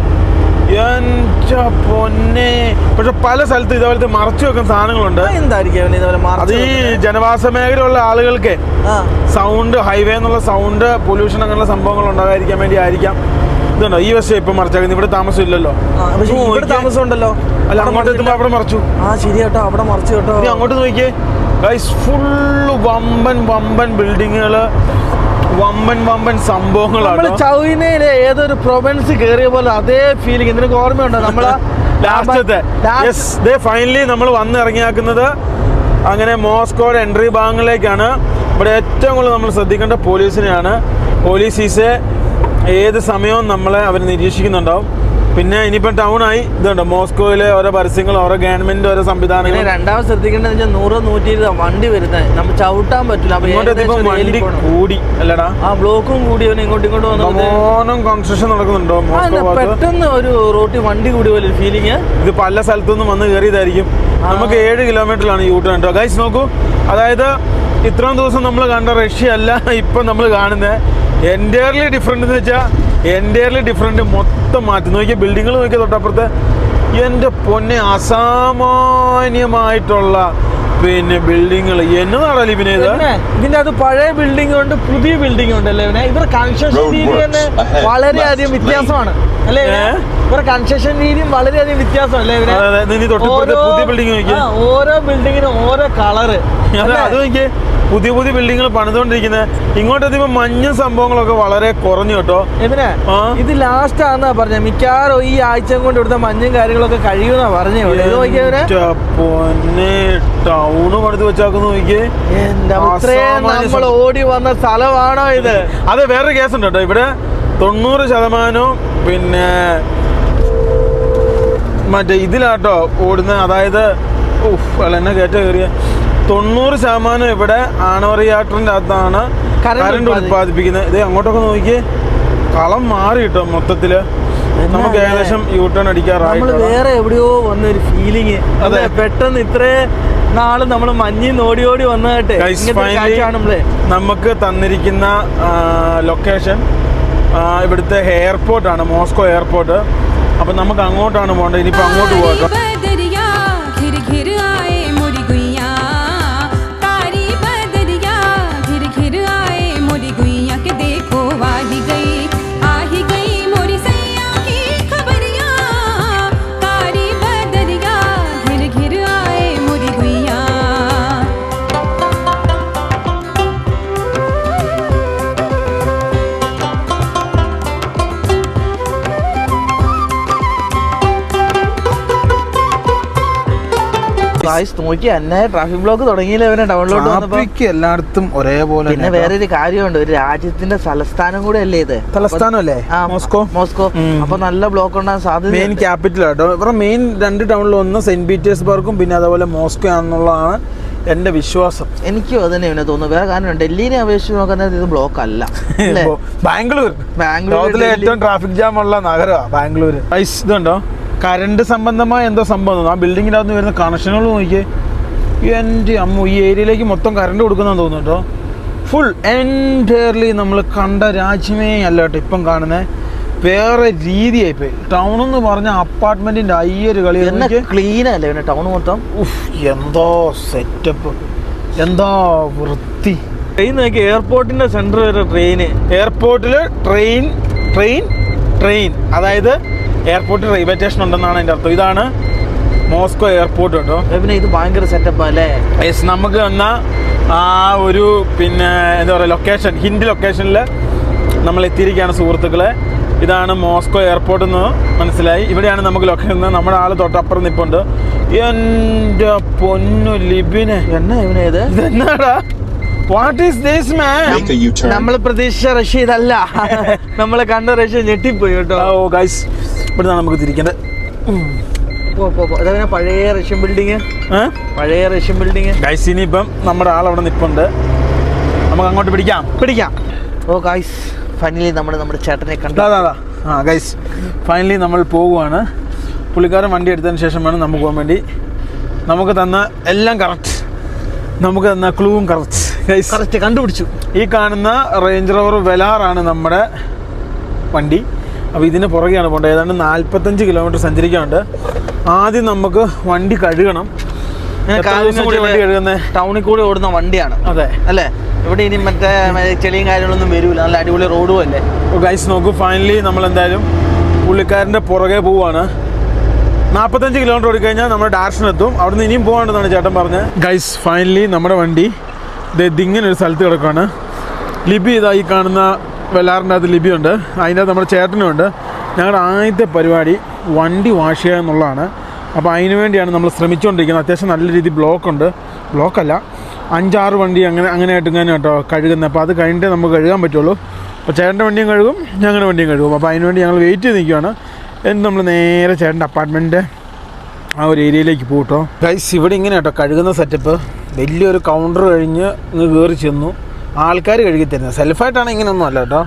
എൻ്റെ പൊന്നെ. പക്ഷെ പല സ്ഥലത്ത് ഇതേപോലത്തെ മറച്ചു വെക്കുന്ന സാധനങ്ങളുണ്ട്. അത് ഈ ജനവാസ മേഖലയുള്ള ആളുകൾക്ക് സൗണ്ട്, ഹൈവേ എന്നുള്ള സൗണ്ട് പൊല്യൂഷൻ അങ്ങനെയുള്ള സംഭവങ്ങൾ ഉണ്ടാകാതിരിക്കാൻ വേണ്ടി ആയിരിക്കാം. ഇതുണ്ടോ ഈ വശം ഇപ്പൊ മറച്ചേക്കുന്നത്. ഇവിടെ താമസം ഇല്ലല്ലോ. താമസം ഉണ്ടല്ലോ. അല്ല, അങ്ങോട്ട് എത്തുമ്പോ അവിടെ മറച്ചു. ശരി കേട്ടോ, അവിടെ മറച്ചു കേട്ടോ. ഇനി അങ്ങോട്ട് നോക്കിയേ ഗൈസ്, ഫുള്ള് വമ്പൻ ബിൽഡിങ്ങുകള്, വമ്പൻ സംഭവങ്ങളാണ്. ചൈനയിലെ ഏതൊരു പ്രൊവിൻസ് കയറിയ പോലെ അതേ ഫീലിംഗ്. നിനക്ക് ഓർമ്മയുണ്ടോ നമ്മളെ ലാസ്റ്റത്തെ ഫൈനലി നമ്മൾ വന്നിറങ്ങിയാക്കുന്നത് അങ്ങനെ മോസ്കോയുടെ എൻട്രി ഭാഗങ്ങളിലേക്കാണ്. ഇവിടെ ഏറ്റവും കൂടുതൽ നമ്മൾ ശ്രദ്ധിക്കേണ്ട പോലീസിനെയാണ്. പോലീസ് ഏത് സമയവും നമ്മളെ അവർ നിരീക്ഷിക്കുന്നുണ്ടാവും. പിന്നെ ഇനിയിപ്പോൾ ടൗണായി ഇതുണ്ട് മോസ്കോയിലെ ഓരോ പരസ്യങ്ങൾ, ഓരോ ഗവൺമെന്റ് ഓരോ സംവിധാനങ്ങൾ. രണ്ടാമത് ശ്രദ്ധിക്കേണ്ടത് 100-120 വണ്ടി വരുന്നത് നമുക്ക് ചവിട്ടാൻ പറ്റില്ല. വണ്ടി കൂടി അല്ലടാ, ബ്ലോക്കും കൂടി ഇങ്ങോട്ടും മോനം കൺസ്ട്രക്ഷൻ നടക്കുന്നുണ്ടോ പെട്ടെന്ന് ഒരു റോട്ടിൽ വണ്ടി കൂടി പോലെ ഫീലിംഗ്. ഇത് പല സ്ഥലത്തുനിന്നും വന്ന് കയറിയതായിരിക്കും. നമുക്ക് 7 കിലോമീറ്ററിലാണ് യൂ ടേൺ കേട്ടോ. ഗൈസ് നോക്കൂ, അതായത് ഇത്രയും ദിവസം നമ്മൾ കണ്ട റഷ്യ അല്ല ഇപ്പം നമ്മൾ കാണുന്നത്. എൻറ്റയർലി ഡിഫറെൻ്റ് എന്ന് വെച്ചാൽ എൻറ്റയർലി ഡിഫറെൻറ്റ്, മൊത്തം മാറ്റി. നോക്കിയാൽ ബിൽഡിങ്ങുകൾ നോക്കിയാൽ തൊട്ടപ്പുറത്ത് എൻ്റെ പൊന്നെ അസാമാന്യമായിട്ടുള്ള പിന്നെ ബിൽഡിങ്ങുകൾ. എന്നതാണോ ലിബിനെ ഇത്? ഇതിന്റെ അത് പഴയ ബിൽഡിംഗ് ഉണ്ട്, പുതിയ ബിൽഡിംഗ് ഉണ്ട് അല്ലേ ഇവനെ? ഇവരുടെ കൺസ്ട്രക്ഷൻ രീതി തന്നെ വളരെയധികം വ്യത്യാസമാണ് അല്ലേ? ഇവരുടെ കൺസ്ട്രക്ഷൻ രീതിയും വളരെയധികം വ്യത്യാസമല്ലേ ഇവരെ? പുതിയ ബിൽഡിംഗ് നോക്കിയാൽ ഓരോ ബിൽഡിങ്ങിനും ഓരോ കളറ്. അത് നോക്കിയേ, പുതിയ പണിതുകൊണ്ടിരിക്കുന്നത്. ഇങ്ങോട്ടെത്തിയപ്പോ മഞ്ഞും സംഭവങ്ങളൊക്കെ വളരെ കുറഞ്ഞു കേട്ടോ. ഇത് ലാസ്റ്റ് ആണെന്നാ പറഞ്ഞ. മിക്കവാറും ഈ ആഴ്ച കൊണ്ട് ഇവിടുത്തെ മഞ്ഞും കാര്യങ്ങളൊക്കെ കഴിയുമെന്നാ പറഞ്ഞു. പൊന്നെ, ടൗണ് പണിത് വെച്ചാക്കുന്നു നോക്കിയേ. നമ്മൾ ഓടി വന്ന സ്ഥലമാണോ ഇത്? അതെ, വേറൊരു കേസുണ്ട് കേട്ടോ. ഇവിടെ 90% പിന്നെ മറ്റേ ഇതിലാട്ടോ ഓടുന്ന. അതായത് എന്നെ കയറ്റ കയറിയ 90% ഇവിടെ ആണവ റിയാക്ടറിന്റെ അകത്താണ് കറണ്ട് ഉത്പാദിപ്പിക്കുന്നത്. ഇത് അങ്ങോട്ടൊക്കെ നോക്കിയേ, കളം മാറി കിട്ടും മൊത്തത്തില്. നമുക്ക് ഏകദേശം യൂട്ടേൺ അടിക്കാറായി. വേറെ എവിടെയോ വന്നൊരു ഫീലിങ്. അതെ, പെട്ടെന്ന് ഇത്രേ നാള് നമ്മൾ മഞ്ഞിൽ ഓടി വന്നിട്ട് നമുക്ക് തന്നിരിക്കുന്ന ലൊക്കേഷൻ ഇവിടുത്തെ എയർപോർട്ടാണ്, മോസ്കോ എയർപോർട്ട്. അപ്പം നമുക്ക് അങ്ങോട്ടാണ് പോകേണ്ടത്. ഇനിയിപ്പോൾ അങ്ങോട്ട് പോകാം. നോക്കി അന്നായ ട്രാഫിക് ബ്ലോക്ക് തുടങ്ങിയില്ല ഇവനെ ടൗണിലോട്ട് വന്നപ്പോൾ. എല്ലായിടത്തും ഒരേപോലെ. പിന്നെ വേറൊരു കാര്യമുണ്ട്, ഒരു രാജ്യത്തിന്റെ തലസ്ഥാനം കൂടെ അല്ലേ ഇത്? തലസ്ഥാനമല്ലേ മോസ്കോ. അപ്പൊ നല്ല ബ്ലോക്ക് ഉണ്ടാകാൻ സാധ്യത. മെയിൻ ക്യാപിറ്റൽ ആട്ടോ. ഇവരുടെ മെയിൻ 2 ടൗണിൽ ഒന്ന് സെന്റ് പീറ്റേഴ്സ്ബർഗും പിന്നെ അതുപോലെ മോസ്കോ ആണെന്നുള്ളതാണ് എന്റെ വിശ്വാസം. എനിക്കും അത് തന്നെ ഇവനെ തോന്നുന്നു. വേറെ കാരണം ഡൽഹിനെ അപേക്ഷിച്ച് നോക്കുന്നത് ഇത് ബ്ലോക്ക് അല്ല. ബാംഗ്ലൂരിലെ ഏറ്റവും ട്രാഫിക് ജാം ഉള്ള നഗരമാണ് ബാംഗ്ലൂർ. ഇതുണ്ടോ കറണ്ട് സംബന്ധമായ എന്തോ സംഭവം. ആ ബിൽഡിങ്ങിൻ്റെ അകത്ത് വരുന്ന കണക്ഷനുകൾ നോക്കിയേ. എൻ്റെ അമ്മ, ഈ ഏരിയയിലേക്ക് മൊത്തം കറണ്ട് കൊടുക്കുന്നതെന്ന് തോന്നുന്നു കേട്ടോ. ഫുൾ എൻറ്റയർലി നമ്മൾ കണ്ട രാജ്യമേ അല്ല കേട്ടോ ഇപ്പം കാണുന്നത്. വേറെ രീതിയായിപ്പോയി. ടൗൺ എന്ന് പറഞ്ഞ അപ്പാർട്ട്മെന്റിന്റെ അയ്യൊരു കളി. ക്ലീൻ അല്ലേ ടൗൺ മൊത്തം? എന്തോ സെറ്റപ്പ്, എന്താ വൃത്തി. ട്രെയിൻ നോക്കി, എയർപോർട്ടിന്റെ സെന്റർ വരെ ട്രെയിന്. എയർപോർട്ടിൽ ട്രെയിൻ അതായത് എയർപോർട്ടിൽ റെയിൽവേ സ്റ്റേഷൻ ഉണ്ടെന്നാണ് അതിൻ്റെ അർത്ഥം. ഇതാണ് മോസ്കോ എയർപോർട്ട് കേട്ടോ. പിന്നെ ഇത് ഭയങ്കര സെറ്റപ്പ് അല്ലേ? യെസ്, നമുക്ക് വന്ന ആ ഒരു പിന്നെ എന്താ പറയുക ലൊക്കേഷൻ, ഹിൻഡ് ലൊക്കേഷനിൽ നമ്മൾ എത്തിയിരിക്കുകയാണ് സുഹൃത്തുക്കളെ. ഇതാണ് മോസ്കോ എയർപോർട്ട് എന്ന് മനസ്സിലായി. ഇവിടെയാണ് നമുക്ക് ലൊക്കേഷൻ. നമ്മുടെ ആൾ തൊട്ടപ്പുറം നിൽപ്പുണ്ട്. എൻ്റെ പൊന്നു ലിബിനെ, എന്നാ ഇവനേത്? ഇതെന്നാടാ? What is this man? നമ്മൾ പ്രതീക്ഷിച്ച റഷ്യ ഇതല്ല. നമ്മളെ കണ്ട റഷ്യ ഞെട്ടിപ്പോയി കേട്ടോ. ഓ ഗൈസ്, ഇവിടുന്നാണ് നമുക്ക് തിരിക്കേണ്ടത്. അതങ്ങനെ പഴയ റഷ്യൻ ബിൽഡിങ്, പഴയ റഷ്യൻ ബിൽഡിങ്. ഗൈസ്, ഇനിയിപ്പം നമ്മുടെ ആളവിടെ നിൽപ്പുണ്ട്, നമുക്ക് അങ്ങോട്ട് പിടിക്കാം. ഓ ഗൈസ്, ഫൈനലി നമ്മുടെ ചേട്ടനെ കണ്ടു. ആ ഗൈസ്, ഫൈനലി നമ്മൾ പോകുവാണ്. പുള്ളിക്കാരൻ വണ്ടി എടുത്തതിന് ശേഷം വേണം നമുക്ക് പോകാൻ വേണ്ടി. നമുക്ക് തന്ന എല്ലാം കറക്റ്റ്, നമുക്ക് തന്ന ക്ലൂവും കറക്റ്റ്. ഗൈസ് കറക്റ്റ് കണ്ടുപിടിച്ചു. ഈ കാണുന്ന റേഞ്ച് റോവർ വെലാറാണ് നമ്മുടെ വണ്ടി. അപ്പോൾ ഇതിന് പുറകെയാണ് പോകേണ്ടത്. ഏതാണ്ട് 45 കിലോമീറ്റർ സഞ്ചരിക്കാനുണ്ട്. ആദ്യം നമുക്ക് വണ്ടി കഴുകണം. വണ്ടി കഴുകുന്നത് ടൗണിൽ കൂടി ഓടുന്ന വണ്ടിയാണ്. അതെ അല്ലേ? ഇവിടെ ഇനി മറ്റേ ചെളിയും കാര്യങ്ങളൊന്നും വരില്ല, നല്ല അടിപൊളി റോഡും അല്ലേ. ഗൈസ് നോക്കൂ, ഫൈനലി നമ്മൾ എന്തായാലും പുള്ളിക്കാരൻ്റെ പുറകെ പോവുകയാണ്. 45 കിലോമീറ്റർ ഓടിക്കഴിഞ്ഞാൽ നമ്മൾ ഡയറക്ഷൻ എത്തും. അവിടെ നിന്ന് ഇനിയും പോകാണ്ടെന്നാണ് ചേട്ടൻ പറഞ്ഞത്. ഗൈസ് ഫൈനലി നമ്മുടെ വണ്ടി ഇങ്ങനെ ഒരു സ്ഥലത്ത് കിടക്കുകയാണ്. ലിബി ഇതാ ഈ കാണുന്ന വെല്ലാറിൻ്റെ അകത്ത് ലിബിയുണ്ട്, അതിൻ്റെ അകത്ത് നമ്മുടെ ചേട്ടനുമുണ്ട്. ഞങ്ങളുടെ ആദ്യത്തെ പരിപാടി വണ്ടി വാഷ് ചെയ്യുക എന്നുള്ളതാണ്. അപ്പോൾ അതിന് വേണ്ടിയാണ് നമ്മൾ ശ്രമിച്ചുകൊണ്ടിരിക്കുന്നത്. അത്യാവശ്യം നല്ല രീതിയിൽ ബ്ലോക്കല്ല, 5-6 വണ്ടി അങ്ങനെയായിട്ട് ഇങ്ങനെ കേട്ടോ കഴുകുന്നത്. അപ്പോൾ അത് കഴിഞ്ഞിട്ടേ നമുക്ക് കഴുകാൻ പറ്റുള്ളൂ. അപ്പോൾ ചേട്ടൻ്റെ വണ്ടിയും കഴുകും, ഞങ്ങളുടെ വണ്ടിയും കഴുകും. അപ്പോൾ അതിന് വേണ്ടി ഞങ്ങൾ വെയിറ്റ് ചെയ്ത് നിൽക്കുകയാണ്. എന്നിട്ട് നമ്മൾ നേരെ ചേട്ടൻ്റെ അപ്പാർട്ട്മെൻറ്റിൻ്റെ ആ ഒരു ഏരിയയിലേക്ക് പോകട്ടോ. ഗൈസ് ഇവിടെ ഇങ്ങനെ കേട്ടോ കഴുകുന്ന സെറ്റപ്പ്. വലിയൊരു കൗണ്ടർ കഴിഞ്ഞ് ഇങ്ങ് കയറി ചെന്നു, ആൾക്കാർ കഴുകി തരുന്നത്. സെൽഫായിട്ടാണ് ഇങ്ങനെയൊന്നും അല്ല കേട്ടോ.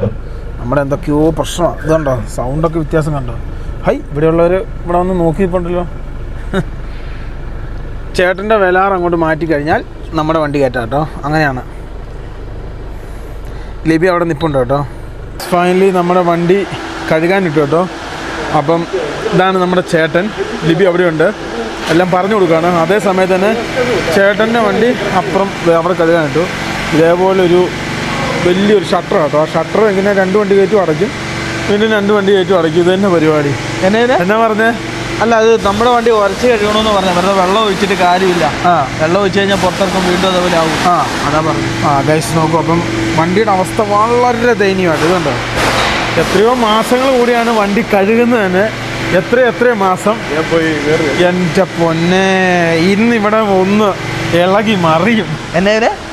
നമ്മുടെ എന്തൊക്കെയോ പ്രശ്നമാണ്. ഇതുണ്ടോ സൗണ്ടൊക്കെ വ്യത്യാസം കണ്ടോ? ഇവിടെയുള്ളവർ ഇവിടെ വന്ന് നോക്കിയിട്ടുണ്ടല്ലോ. ചേട്ടൻ്റെ വെലാർ അങ്ങോട്ട് മാറ്റി കഴിഞ്ഞാൽ നമ്മുടെ വണ്ടി കയറ്റാം കേട്ടോ. അങ്ങനെയാണ്. ലിബി അവിടെ നിൽപ്പുണ്ട് കേട്ടോ. ഫൈനലി നമ്മുടെ വണ്ടി കഴുകാനിട്ടു കേട്ടോ. അപ്പം ഇതാണ് നമ്മുടെ ചേട്ടൻ. ലിബി അവിടെയുണ്ട്, എല്ലാം പറഞ്ഞു കൊടുക്കുകയാണ്. അതേ സമയത്ത് തന്നെ ചേട്ടൻ്റെ വണ്ടി അപ്പുറം അവിടെ കഴുകാനിട്ടു. ഇതേപോലൊരു വലിയൊരു ഷട്ടർ കേട്ടോ. ആ ഷട്ടർ ഇങ്ങനെ 2 വണ്ടി കയറ്റും അടയ്ക്കും, പിന്നെ 2 വണ്ടി കയറ്റും അടയ്ക്കും. ഇത് തന്നെ പരിപാടി. എന്നാ പറഞ്ഞേ? അല്ല, അത് നമ്മുടെ വണ്ടി ഉരച്ച് കഴുകണമെന്ന് പറഞ്ഞാൽ വെറുതെ വെള്ളം ഒഴിച്ചിട്ട് കാര്യമില്ല. വെള്ളം ഒഴിച്ച് കഴിഞ്ഞാൽ പുറത്തിറക്കും, വീണ്ടും അതേപോലെ ആവും. അതാ പറഞ്ഞു. ഗൈസ് നോക്കൂ, അപ്പം വണ്ടിയുടെ അവസ്ഥ വളരെ ദയനീയമായിട്ട്. ഇതുണ്ടോ, എത്രയോ മാസങ്ങൾ കൂടിയാണ് വണ്ടി കഴുകുന്നത് തന്നെ. എത്ര മാസം. എൻ്റെ പൊന്നെ, ഇന്നിവിടെ ഒന്ന് ഇളകി മറിയും.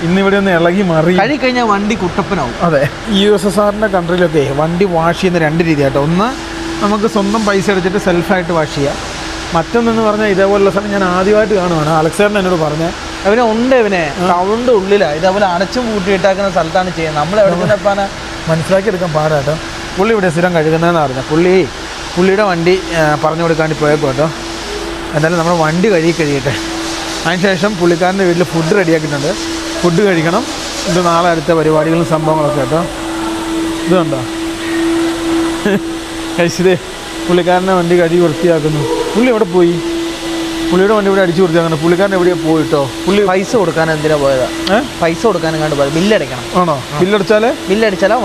ഇന്നിവിടെ ഒന്ന് ഇളകി മറിയും. കഴിഞ്ഞാൽ വണ്ടി കുട്ടപ്പനാവും. അതെ, USSRൻ്റെ കൺട്രിയിലൊക്കെ വണ്ടി വാഷ് ചെയ്യുന്ന 2 രീതിയായിട്ടോ. ഒന്ന് നമുക്ക് സ്വന്തം പൈസ എടുത്തിട്ട് സെൽഫായിട്ട് വാഷ് ചെയ്യാം. മറ്റൊന്നെന്ന് പറഞ്ഞാൽ ഇതേപോലുള്ള സ്ഥലം ഞാൻ ആദ്യമായിട്ട് കാണുവാണ്. അലക്സേറിന് എന്നോട് പറഞ്ഞത് ഇവനെ ടൗണിൻ്റെ ഉള്ളിലാണ് ഇതേപോലെ അടച്ചും കൂട്ടിയിട്ടാക്കുന്ന സ്ഥലത്താണ് ചെയ്യുന്നത്. നമ്മൾ എവിടെ നിന്നപ്പാന മനസ്സിലാക്കിയെടുക്കാൻ പാടാട്ടോ. പുള്ളി ഇവിടെ സ്ഥിരം കഴുകുന്നതെന്ന് പറഞ്ഞത്. പുള്ളിയുടെ വണ്ടി പറഞ്ഞു കൊടുക്കാണ്ടി പോയേക്കും കേട്ടോ. എന്തായാലും നമ്മൾ വണ്ടി കഴിയട്ടെ. അതിനുശേഷം പുള്ളിക്കാരൻ്റെ വീട്ടിൽ ഫുഡ് റെഡിയാക്കിയിട്ടുണ്ട്. ഫുഡ് കഴിക്കണം. ഇത് നാളെ അടുത്ത പരിപാടികളും സംഭവങ്ങളൊക്കെ കേട്ടോ. ഇത് കണ്ടോ കഴിച്ചതേ, പുള്ളിക്കാരൻ്റെ വണ്ടി കഴുകി വൃത്തിയാക്കുന്നു. പുള്ളി എവിടെ പോയി? പുള്ളിയുടെ വണ്ടി ഇവിടെ അടിച്ചു വൃത്തിയാക്കുന്നു. പുള്ളിക്കാരൻ എവിടെയാണ് പോയിട്ടോ? പുള്ളി പൈസ കൊടുക്കാൻ എന്തിനാ പോയതാ? പൈസ കൊടുക്കാനും കണ്ട് പോയത്. ബില്ലടയ്ക്കണം. ആണോ? ബില്ലടിച്ചാലേ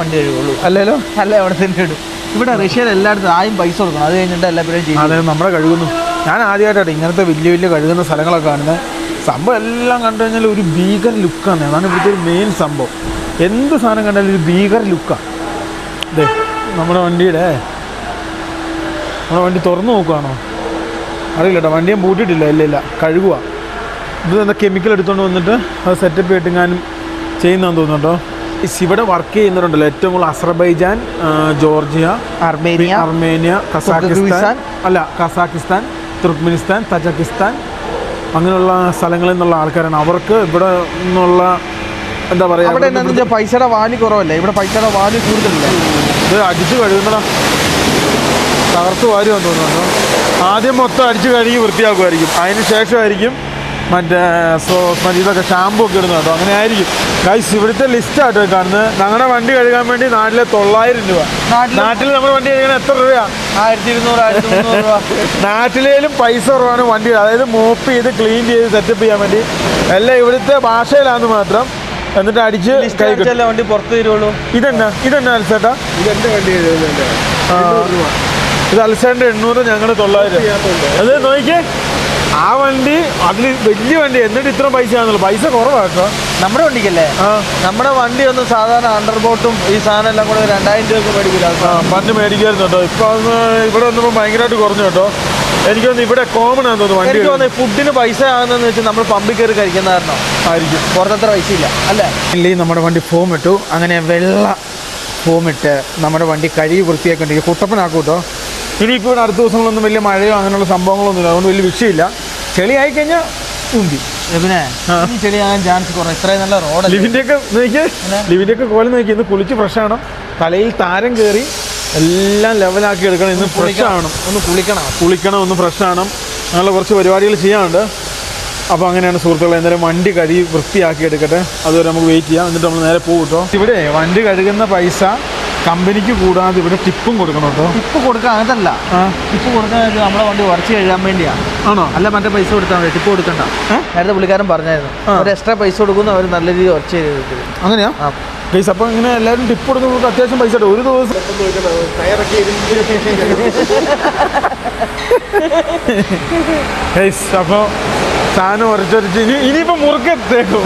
വണ്ടി കഴുകുള്ളൂ. അല്ലല്ലോ, അല്ലേ? അവിടെ തന്നെ ഇടും. ഇവിടെ റഷ്യയിൽ എല്ലായിടത്തും ആദ്യം പൈസ കൊടുക്കണം, അത് കഴിഞ്ഞിട്ട് എല്ലാവരും ചെയ്യും. അതെ, നമ്മളെ കഴുകുന്നു. ഞാൻ ആദ്യമായിട്ടാണ് ഇങ്ങനത്തെ വലിയ കഴുകുന്ന സ്ഥലങ്ങളൊക്കെ കാണുന്നത്. സംഭവം എല്ലാം കണ്ടു കഴിഞ്ഞാൽ ഒരു ഭീകര ലുക്കാണ്. അതാണ് ഇവിടുത്തെ ഒരു മെയിൻ സംഭവം. എന്ത് സാധനം കണ്ടാലും ഒരു ഭീകര ലുക്കാണ്. അതെ, നമ്മുടെ വണ്ടി തുറന്നു നോക്കുകയാണോ അറിയില്ല കേട്ടോ. വണ്ടി ഞാൻ പൂട്ടിയിട്ടില്ല. ഇല്ല, കഴുകുക. ഇത് എന്താ കെമിക്കൽ എടുത്തുകൊണ്ട് വന്നിട്ട് അത് സെറ്റപ്പ് ചെയ്തിട്ടെങ്ങാനും ചെയ്യുന്നതെന്ന് തോന്നുന്നു കേട്ടോ. ഇവിടെ വർക്ക് ചെയ്യുന്നവരുണ്ടല്ലോ ഏറ്റവും കൂടുതൽ Azerbaijan, Georgia, Armenia, Kazakhstan, Turkmenistan, Tajikistan അങ്ങനെയുള്ള സ്ഥലങ്ങളിൽ നിന്നുള്ള ആൾക്കാരാണ്. അവർക്ക് ഇവിടെ നിന്നുള്ള എന്താ പറയുക, പൈസയുടെ വാല്യൂ കുറവല്ലേ? ഇവിടെ പൈസയുടെ വാല്യൂ കൂടുതലല്ലേ? ഇത് അടിച്ച് കഴുകുന്നതാ, തകർത്ത് വാരുമെന്ന് തോന്നുന്നു. ആദ്യം മൊത്തം അടിച്ച് കഴുകി വൃത്തിയാക്കുമായിരിക്കും. അതിന് ശേഷമായിരിക്കും മറ്റേ ഇതൊക്കെ ഷാമ്പൂ ഒക്കെ ഇടുന്നത് കേട്ടോ. അങ്ങനെ ആയിരിക്കും. ഗൈസ് ഇവിടുത്തെ ലിസ്റ്റാട്ടോ കാണുന്നത്. ഞങ്ങളുടെ വണ്ടി കഴുകാൻ വേണ്ടി നാട്ടിലെ 900 രൂപ. നാട്ടിൽ നമ്മുടെ വണ്ടി കഴുകാൻ എത്ര രൂപയാണ്? 1200, 1300 രൂപ. നാട്ടിലേലും പൈസ കുറവാണ് വണ്ടി, അതായത് മോപ്പ് ചെയ്ത് ക്ലീൻ ചെയ്ത് സെറ്റപ്പ് ചെയ്യാൻ വേണ്ടി. എല്ലാം ഇവിടുത്തെ ഭാഷയിലാണെന്ന് മാത്രം. എന്നിട്ട് അടിച്ച് കൈ കിട്ടും. വണ്ടി പുറത്ത് തരുള്ളൂ. ഇതെന്നാ അൽസേട്ടാ? ഇതെന്റെ വണ്ടി ഇത് അൽസേന്റെ 800, ഞങ്ങളുടെ 900. അത് നോക്കിക്കേ, ആ വണ്ടി അതിൽ വലിയ വണ്ടി, എന്നിട്ട് ഇത്ര പൈസ ആണെന്നുള്ളൂ. പൈസ കുറവാട്ടോ നമ്മുടെ വണ്ടിക്കല്ലേ. നമ്മുടെ വണ്ടി ഒന്നും സാധാരണ അണ്ടർബോട്ടും ഈ സാധനം എല്ലാം കൂടെ 2000 രൂപ മേടിക്കില്ല. പണ്ട് മേടിക്കായിരുന്നു കേട്ടോ. ഇപ്പൊ ഇവിടെ വന്നപ്പോൾ ഭയങ്കരമായിട്ട് കുറഞ്ഞു കേട്ടോ. എനിക്ക് തോന്നുന്നു ഇവിടെ കോമൺ ആണെന്ന് തോന്നുന്നു വണ്ടി. എനിക്ക് തോന്നുന്നു ഫുഡിന് പൈസ ആകുന്നതെന്ന് വെച്ചാൽ നമ്മൾ പമ്പിൽ കയറി കഴിക്കുന്ന കാരണം ആയിരിക്കും. പുറത്തത്ര പൈസ ഇല്ല അല്ലേ. നമ്മുടെ വണ്ടി ഫോം ഇട്ടു. അങ്ങനെ വെള്ള ഫോമിട്ട് നമ്മുടെ വണ്ടി കഴുകി വൃത്തിയാക്കിക്കൊണ്ടിരിക്കും. കുട്ടപ്പനാക്കും കേട്ടോ. ഇനിയിപ്പോൾ ഇവിടെ അടുത്ത ദിവസങ്ങളൊന്നും വലിയ മഴയോ അങ്ങനെയുള്ള സംഭവങ്ങളൊന്നുമില്ല. അതുകൊണ്ട് വലിയ വിഷയമില്ല. ചെളി ആയിക്കഴിഞ്ഞാൽ ഉന്തി. പിന്നെ ചെടിയാകാൻ ചാൻസ് കുറവ്. ഇത്രയും നല്ല റോഡ്. ലിവിൻ്റെയൊക്കെ കോലം നോക്കി. ഇന്ന് കുളിച്ച് ഫ്രഷാണ്. തലയിൽ താരം കയറി എല്ലാം ലെവലാക്കി എടുക്കണം. ഇന്ന് ഫ്രഷാണ്. കുളിക്കണം, ഒന്ന് ഫ്രഷാണ്. അങ്ങനെയുള്ള കുറച്ച് പരിപാടികൾ ചെയ്യാനുണ്ട്. അപ്പോൾ അങ്ങനെയാണ് സുഹൃത്തുക്കളെ. എന്തായാലും വണ്ടി കഴുകി വൃത്തിയാക്കി എടുക്കട്ടെ. അതുവരെ നമുക്ക് വെയിറ്റ് ചെയ്യാം. എന്നിട്ട് നമ്മൾ നേരെ പോകും കേട്ടോ. ഇവിടെ വണ്ടി കഴുകുന്ന പൈസ കമ്പനിക്ക് കൂടാതെ ഇവിടെ ടിപ്പും കൊടുക്കണം കേട്ടോ. ടിപ്പ് കൊടുക്കാൻ അതല്ല, ടിപ്പ് കൊടുക്കാൻ നമ്മളെ വണ്ടി ഉറച്ച് കഴുകാൻ വേണ്ടിയാണ്. ആണോ? അല്ല, മറ്റേ പൈസ കൊടുത്താൽ മതി, ടിപ്പ് കൊടുക്കണ്ട. നേരത്തെ പുള്ളിക്കാരൻ പറഞ്ഞായിരുന്നു ഒരു എക്സ്ട്രാ പൈസ കൊടുക്കുന്നു, അവർ നല്ല രീതിയിൽ ഉറച്ച് ചെയ്ത്. അങ്ങനെയാ ഗൈസ്? അപ്പോൾ ഇങ്ങനെ എല്ലാവരും ടിപ്പ് കൊടുക്കുന്നത് അത്യാവശ്യം പൈസ ഒരു ദിവസം ഗൈസ്. അപ്പോൾ സാധനം ഉറച്ചൊരച്ച് ഇനിയിപ്പോൾ മുറുക്കത്തേക്കും